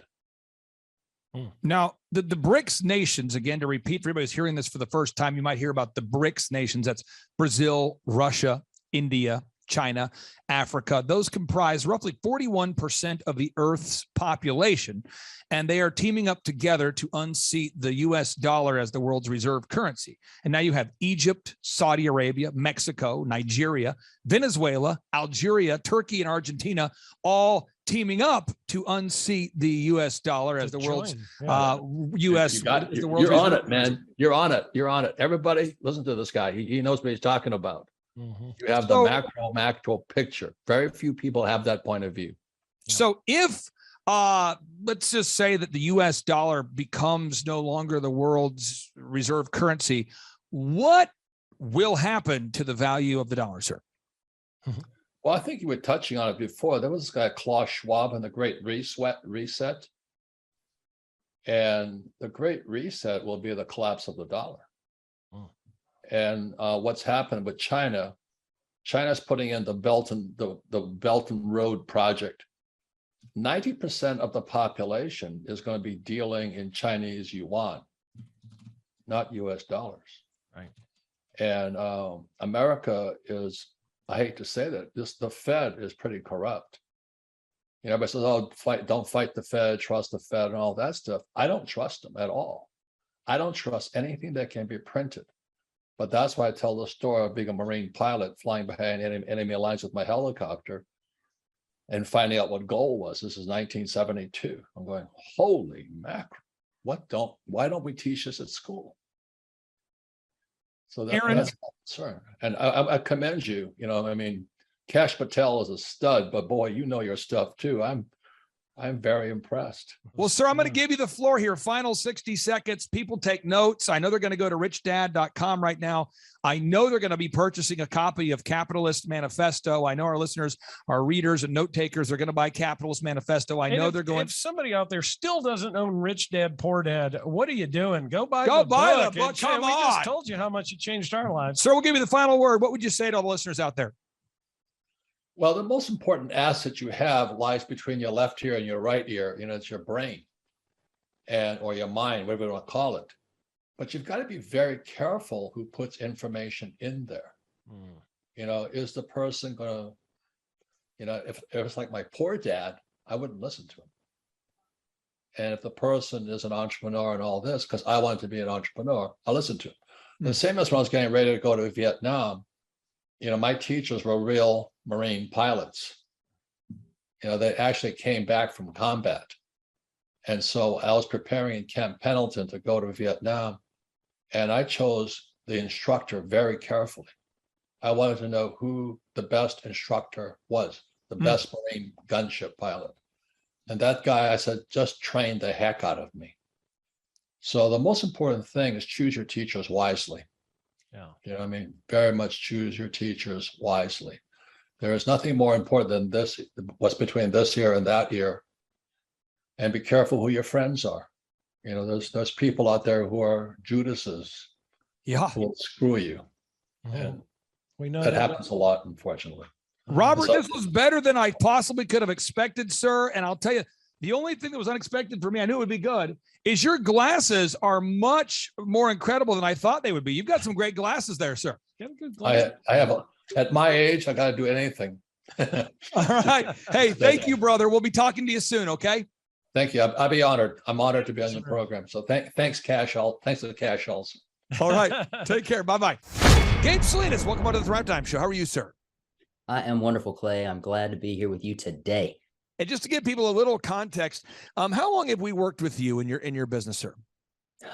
Now, the BRICS nations, again, to repeat for everybody who's hearing this for the first time, you might hear about the BRICS nations. That's Brazil, Russia, India, China, Africa. Those comprise roughly 41% of the Earth's population, and they are teaming up together to unseat the US dollar as the world's reserve currency. And now you have Egypt, Saudi Arabia, Mexico, Nigeria, Venezuela, Algeria, Turkey, and Argentina all teaming up to unseat the US dollar as the world's US. You're on it, man. You're on it. You're on it. Everybody listen to this guy. He knows what he's talking about. You have the macro picture. Very few people have that point of view. So if let's just say that the US dollar becomes no longer the world's reserve currency, what will happen to the value of the dollar, sir? Well, I think you were touching on it before. There was this guy, Klaus Schwab, and the Great Reset. And the Great Reset will be the collapse of the dollar. And what's happened with China, China's putting in the Belt and Road project. 90% of the population is going to be dealing in Chinese yuan, not US dollars. Right. And America is, I hate to say that, the Fed is pretty corrupt. Everybody says, oh, don't fight the Fed, trust the Fed and all that stuff. I don't trust them at all. I don't trust anything that can be printed. But that's why I tell the story of being a Marine pilot, flying behind enemy lines with my helicopter and finding out what gold was. This is 1972. I'm going, holy mackerel, why don't we teach this at school? So Aaron? that's my concern. And I commend you. You know, I mean, Cash Patel is a stud, but boy, you know your stuff too. I'm very impressed. Well, sir, I'm going to give you the floor here. Final 60 seconds. People take notes. I know they're going to go to richdad.com right now. I know they're going to be purchasing a copy of Capitalist Manifesto. I know our listeners, our readers and note takers are going to buy Capitalist Manifesto. I know they're going. If somebody out there still doesn't own Rich Dad, Poor Dad, what are you doing? Go buy the book. book. Come We on. just told you how much it changed our lives. Sir, we'll give you the final word. What would you say to all the listeners out there? Well, the most important asset you have lies between your left ear and your right ear. You know, it's your brain or your mind, whatever you want to call it. But you've got to be very careful who puts information in there. You know, is the person going to, you know, if it's like my poor dad, I wouldn't listen to him. And if the person is an entrepreneur and all this, because I wanted to be an entrepreneur, I listened to him. The same as when I was getting ready to go to Vietnam, you know, my teachers were real Marine pilots. You know, they actually came back from combat. And so I was preparing in Camp Pendleton to go to Vietnam, and I chose the instructor very carefully. I wanted to know who the best instructor was, the best Marine gunship pilot. And that guy, I said, just trained the heck out of me. So the most important thing is choose your teachers wisely. Yeah. You know what I mean? Very much choose your teachers wisely. There is nothing more important than this, what's between this ear and that ear. And be careful who your friends are. You know, there's people out there who are Judases. Yeah. Who will screw you. And we know that happens a lot, unfortunately. Robert, So- this was better than I possibly could have expected, sir. And I'll tell you, the only thing that was unexpected for me, I knew it would be good, is your glasses are much more incredible than I thought they would be. You've got some great glasses there, sir. You have good I have at my age, I got to do anything. All right. Hey, thank you, brother. We'll be talking to you soon, okay? Thank you. I'd be honored. I'm honored to be on your program. So thanks, Cash. Thanks to the Cash also. All right. Take care. Bye-bye. Gabe Salinas, welcome on to the Thrive Time Show. How are you, sir? I am wonderful, Clay. I'm glad to be here with you today. And just to give people a little context, how long have we worked with you in your business, sir?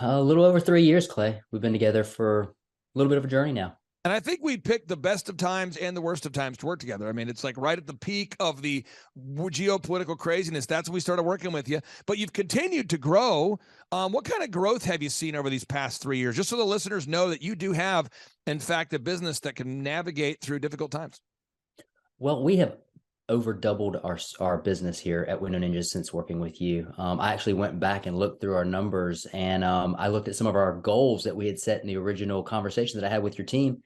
A little over 3 years, Clay. We've been together for a little bit of a journey now. And I think we picked the best of times and the worst of times to work together. I mean, it's like right at the peak of the geopolitical craziness. That's when we started working with you. But you've continued to grow. What kind of growth have you seen over these past 3 years? Just so the listeners know that you do have, in fact, a business that can navigate through difficult times. Well, we have over doubled our business here at Window Ninjas since working with you. I actually went back and looked through our numbers, and I looked at some of our goals that we had set in the original conversation that I had with your team.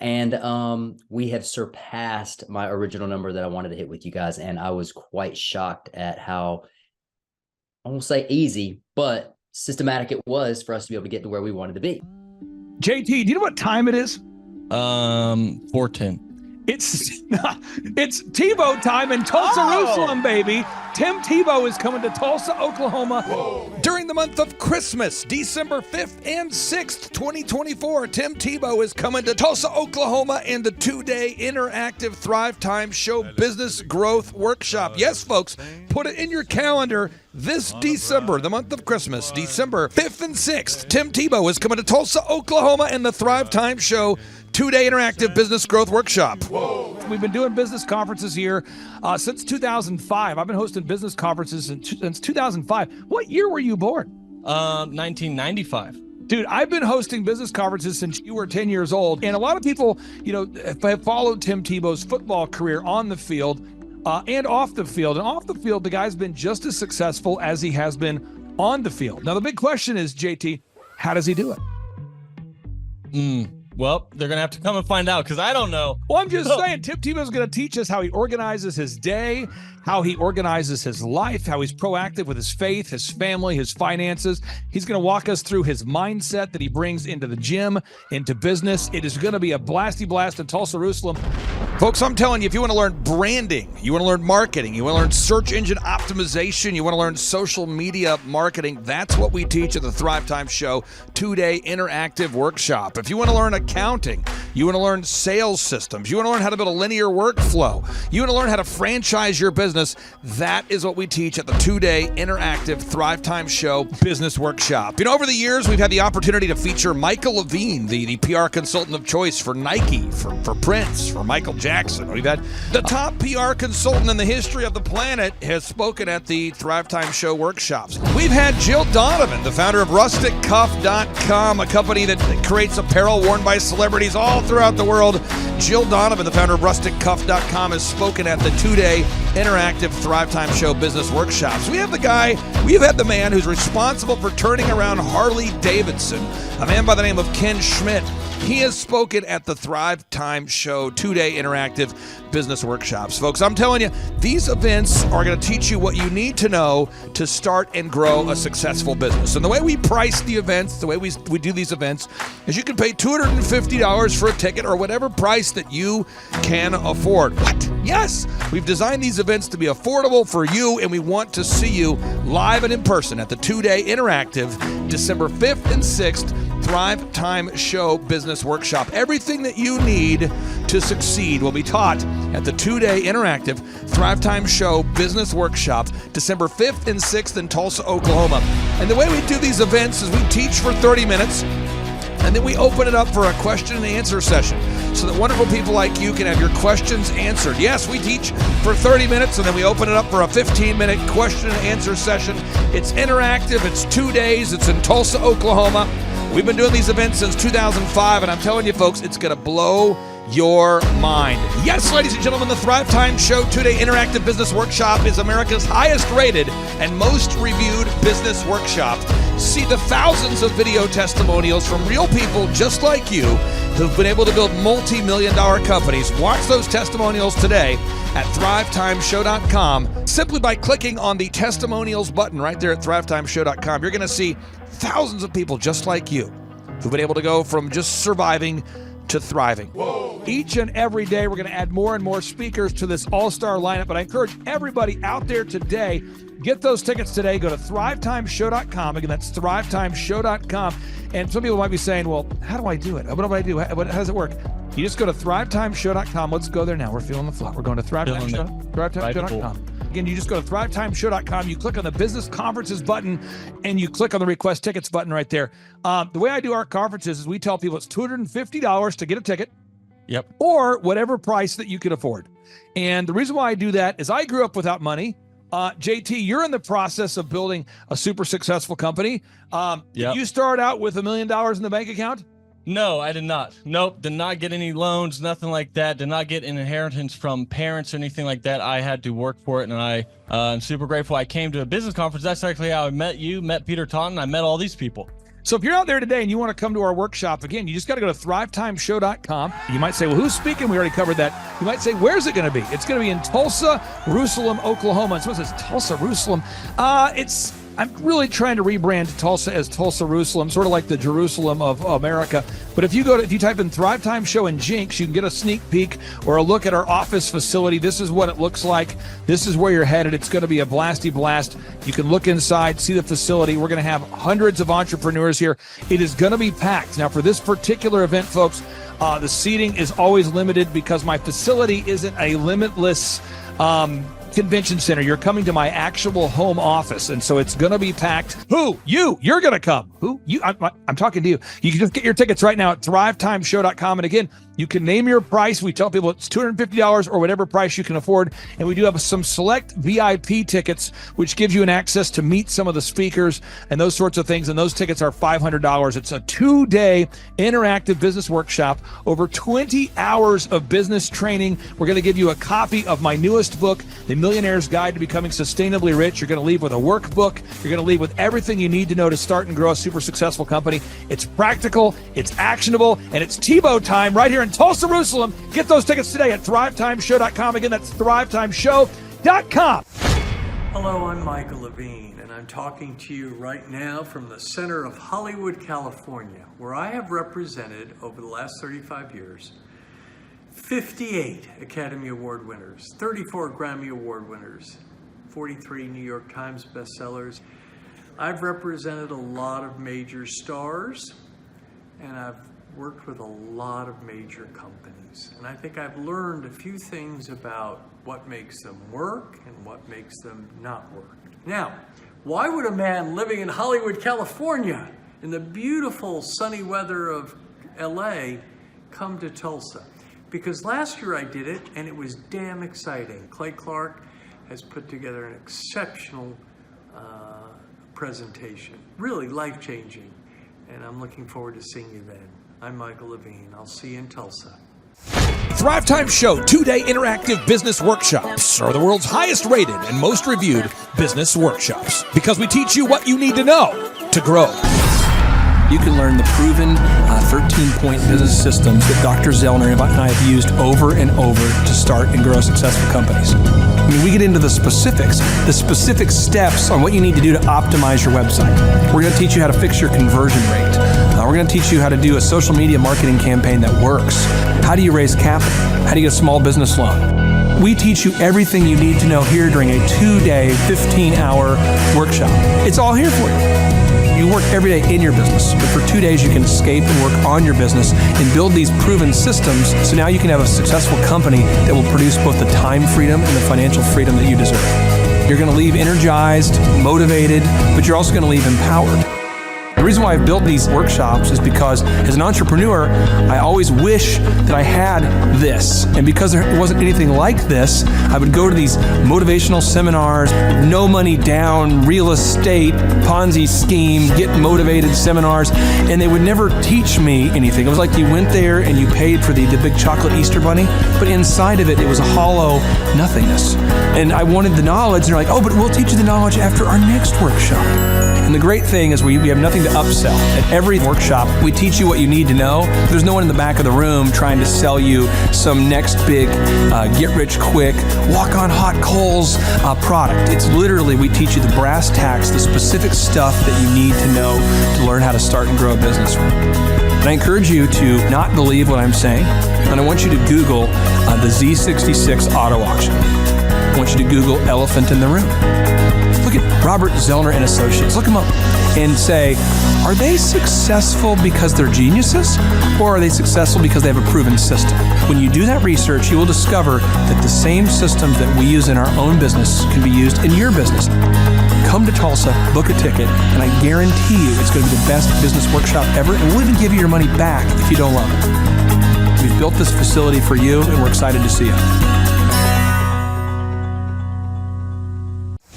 And we have surpassed my original number that I wanted to hit with you guys. And I was quite shocked at how, I won't say easy, but systematic it was for us to be able to get to where we wanted to be. JT, do you know what time it is? 4:10. It's Tebow time in Tulsa, Jerusalem, baby. Tim Tebow is coming to Tulsa, Oklahoma during the month of Christmas, December 5th and 6th, 2024. Tim Tebow is coming to Tulsa, Oklahoma in the 2-day interactive Thrive Time Show Business Growth Workshop. Yes, folks, put it in your calendar. This December, the month of Christmas, December 5th and 6th, Tim Tebow is coming to Tulsa, Oklahoma in the Thrive Time Show 2-day interactive business growth workshop. We've been doing business conferences here since 2005. I've been hosting business conferences since 2005. What year were you born? 1995. Dude, I've been hosting business conferences since you were 10 years old. And a lot of people, you know, have followed Tim Tebow's football career on the field and off the field. And off the field, the guy's been just as successful as he has been on the field. Now, the big question is, JT, how does he do it? Well, they're going to have to come and find out because I don't know. Well, I'm just saying, Tim Tebow's going to teach us how he organizes his day, how he organizes his life, how he's proactive with his faith, his family, his finances. He's going to walk us through his mindset that he brings into the gym, into business. It is going to be a blasty blast in Tulsa, Jerusalem. Folks, I'm telling you, if you want to learn branding, you want to learn marketing, you want to learn search engine optimization, you want to learn social media marketing, that's what we teach at the Thrive Time Show 2-day interactive workshop. If you want to learn a accounting. You want to learn sales systems. You want to learn how to build a linear workflow. You want to learn how to franchise your business. That is what we teach at the 2-day interactive Thrive Time Show Business Workshop. You know, over the years, we've had the opportunity to feature Michael Levine, the PR consultant of choice for Nike, for Prince, for Michael Jackson. We've had the top PR consultant in the history of the planet has spoken at the Thrive Time Show workshops. We've had Jill Donovan, the founder of RusticCuff.com, a company that creates apparel worn by celebrities all throughout the world. Jill Donovan, the founder of RusticCuff.com, has spoken at the 2-day interactive Thrive Time Show Business Workshops. We have the man who's responsible for turning around Harley Davidson, a man by the name of Ken Schmidt. He has spoken at the Thrive Time Show 2-day interactive business workshops. Folks, I'm telling you, these events are going to teach you what you need to know to start and grow a successful business. And the way we price the events, the way we do these events, is you can pay $250 for a ticket or whatever price that you can afford. What? Yes, we've designed these events to be affordable for you, and we want to see you live and in person at the 2-day interactive December 5th and 6th Thrive Time Show Business Workshop. Everything that you need to succeed will be taught at the 2-day interactive Thrive Time Show Business Workshop, December 5th and 6th in Tulsa, Oklahoma. And the way we do these events is we teach for 30 minutes, and then we open it up for a question and answer session so that wonderful people like you can have your questions answered. Yes, we teach for 30 minutes, and then we open it up for a 15-minute question and answer session. It's interactive. It's 2 days. It's in Tulsa, Oklahoma. We've been doing these events since 2005, and I'm telling you, folks, it's going to blow your mind. Yes, ladies and gentlemen, the Thrive Time Show 2-day interactive business workshop is America's highest rated and most reviewed business workshop. See the thousands of video testimonials from real people just like you who've been able to build multi-million-dollar companies. Watch those testimonials today at thrivetimeshow.com. Simply by clicking on the testimonials button right there at thrivetimeshow.com, you're going to see thousands of people just like you who've been able to go from just surviving to thriving. Whoa. Each and every day, we're going to add more and more speakers to this all-star lineup, but I encourage everybody out there today, get those tickets today. Go to thrivetimeshow.com. Again, that's thrivetimeshow.com. And some people might be saying, well, how do I do it? What do I do? How does it work? You just go to thrivetimeshow.com. Let's go there now. We're feeling the flow. We're going to thrivetimeshow.com. Again, you just go to thrivetimeshow.com. You click on the business conferences button, and you click on the request tickets button right there. The way I do our conferences is we tell people it's $250 to get a ticket. Yep. Or whatever price that you can afford. And the reason why I do that is I grew up without money. JT, you're in the process of building a super successful company. Did you start out with $1 million in the bank account? No, I did not. Nope, did not get any loans, nothing like that. Did not get an inheritance from parents or anything like that. I had to work for it, and I'm super grateful. I came to a business conference. That's actually how I met you, met Peter Taunton. I met all these people. So if you're out there today and you want to come to our workshop, again, you just got to go to thrivetimeshow.com. You might say, well, who's speaking? We already covered that. You might say, where's it going to be? It's going to be in Tulsa, Jerusalem, Oklahoma. And someone says, Tulsa, Jerusalem. I'm really trying to rebrand Tulsa as Tulsa, Jerusalem, sort of like the Jerusalem of America. But if you type in Thrive Time Show and Jinx, you can get a sneak peek or a look at our office facility. This is what it looks like. This is where you're headed. It's going to be a blasty blast. You can look inside, see the facility. We're going to have hundreds of entrepreneurs here. It is going to be packed. Now, for this particular event, folks, the seating is always limited because my facility isn't a limitless convention center. You're coming to my actual home office, and so it's going to be packed. Who? You're going to come. Who? You? I'm talking to you. You can just get your tickets right now at thrivetimeshow.com. And again, you can name your price. We tell people it's $250 or whatever price you can afford. And we do have some select VIP tickets, which gives you an access to meet some of the speakers and those sorts of things. And those tickets are $500. It's a 2-day interactive business workshop, over 20 hours of business training. We're going to give you a copy of my newest book, The Millionaire's Guide to Becoming Sustainably Rich. You're going to leave with a workbook. You're going to leave with everything you need to know to start and grow a super successful company. It's practical, it's actionable, and it's Tebow time right here in Tulsa, Jerusalem. Get those tickets today at thrivetimeshow.com. Again, that's thrivetimeshow.com. Hello, I'm Michael Levine, and I'm talking to you right now from the center of Hollywood, California, where I have represented over the last 35 years 58 Academy Award winners, 34 Grammy Award winners, 43 New York Times bestsellers. I've represented a lot of major stars, and I've worked with a lot of major companies, and I think I've learned a few things about what makes them work and what makes them not work. Now, why would a man living in Hollywood, California, in the beautiful sunny weather of LA, come to Tulsa? Because last year I did it, and it was damn exciting. Clay Clark has put together an exceptional presentation, really life-changing, and I'm looking forward to seeing you then. I'm Michael Levine. I'll see you in Tulsa. Thrive Time Show 2-day interactive business workshops are the world's highest rated and most reviewed business workshops because we teach you what you need to know to grow. You can learn the proven 13-point business systems that Dr. Zellner and I have used over and over to start and grow successful companies. I mean, we get into the specific steps on what you need to do to optimize your website. We're going to teach you how to fix your conversion rate. We're going to teach you how to do a social media marketing campaign that works. How do you raise capital? How do you get a small business loan? We teach you everything you need to know here during a 2-day, 15-hour workshop. It's all here for you. You work every day in your business, but for 2 days you can escape and work on your business and build these proven systems so now you can have a successful company that will produce both the time freedom and the financial freedom that you deserve. You're going to leave energized, motivated, but you're also going to leave empowered. The reason why I've built these workshops is because as an entrepreneur, I always wish that I had this. And because there wasn't anything like this, I would go to these motivational seminars, no money down, real estate, Ponzi scheme, get motivated seminars, and they would never teach me anything. It was like you went there and you paid for the big chocolate Easter bunny, but inside of it, it was a hollow nothingness. And I wanted the knowledge, and they're like, oh, but we'll teach you the knowledge after our next workshop. And the great thing is we have nothing to upsell. At every workshop, we teach you what you need to know. There's no one in the back of the room trying to sell you some next big get-rich-quick, walk-on-hot-coals product. It's literally, we teach you the brass tacks, the specific stuff that you need to know to learn how to start and grow a business. And I encourage you to not believe what I'm saying, and I want you to Google the Z66 auto auction. I want you to Google elephant in the room. Look at Robert Zellner and Associates. Look them up and say, are they successful because they're geniuses, or are they successful because they have a proven system? When you do that research, you will discover that the same systems that we use in our own business can be used in your business. Come to Tulsa, book a ticket, and I guarantee you it's going to be the best business workshop ever, and we'll even give you your money back if you don't love it. We've built this facility for you, and we're excited to see you.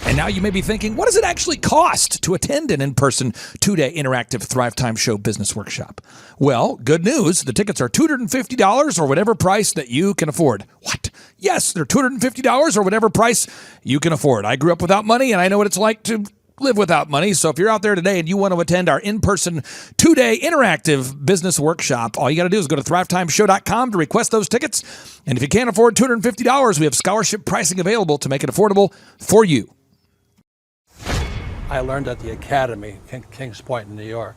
And now you may be thinking, what does it actually cost to attend an in-person 2-day interactive Thrive Time Show business workshop? Well, good news. The tickets are $250 or whatever price that you can afford. What? Yes, they're $250 or whatever price you can afford. I grew up without money, and I know what it's like to live without money. So if you're out there today and you want to attend our in-person 2-day interactive business workshop, all you got to do is go to thrivetimeshow.com to request those tickets. And if you can't afford $250, we have scholarship pricing available to make it affordable for you. I learned at the Academy, Kings Point in New York.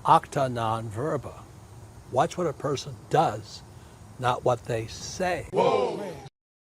Acta non verba. Watch what a person does, not what they say. Whoa.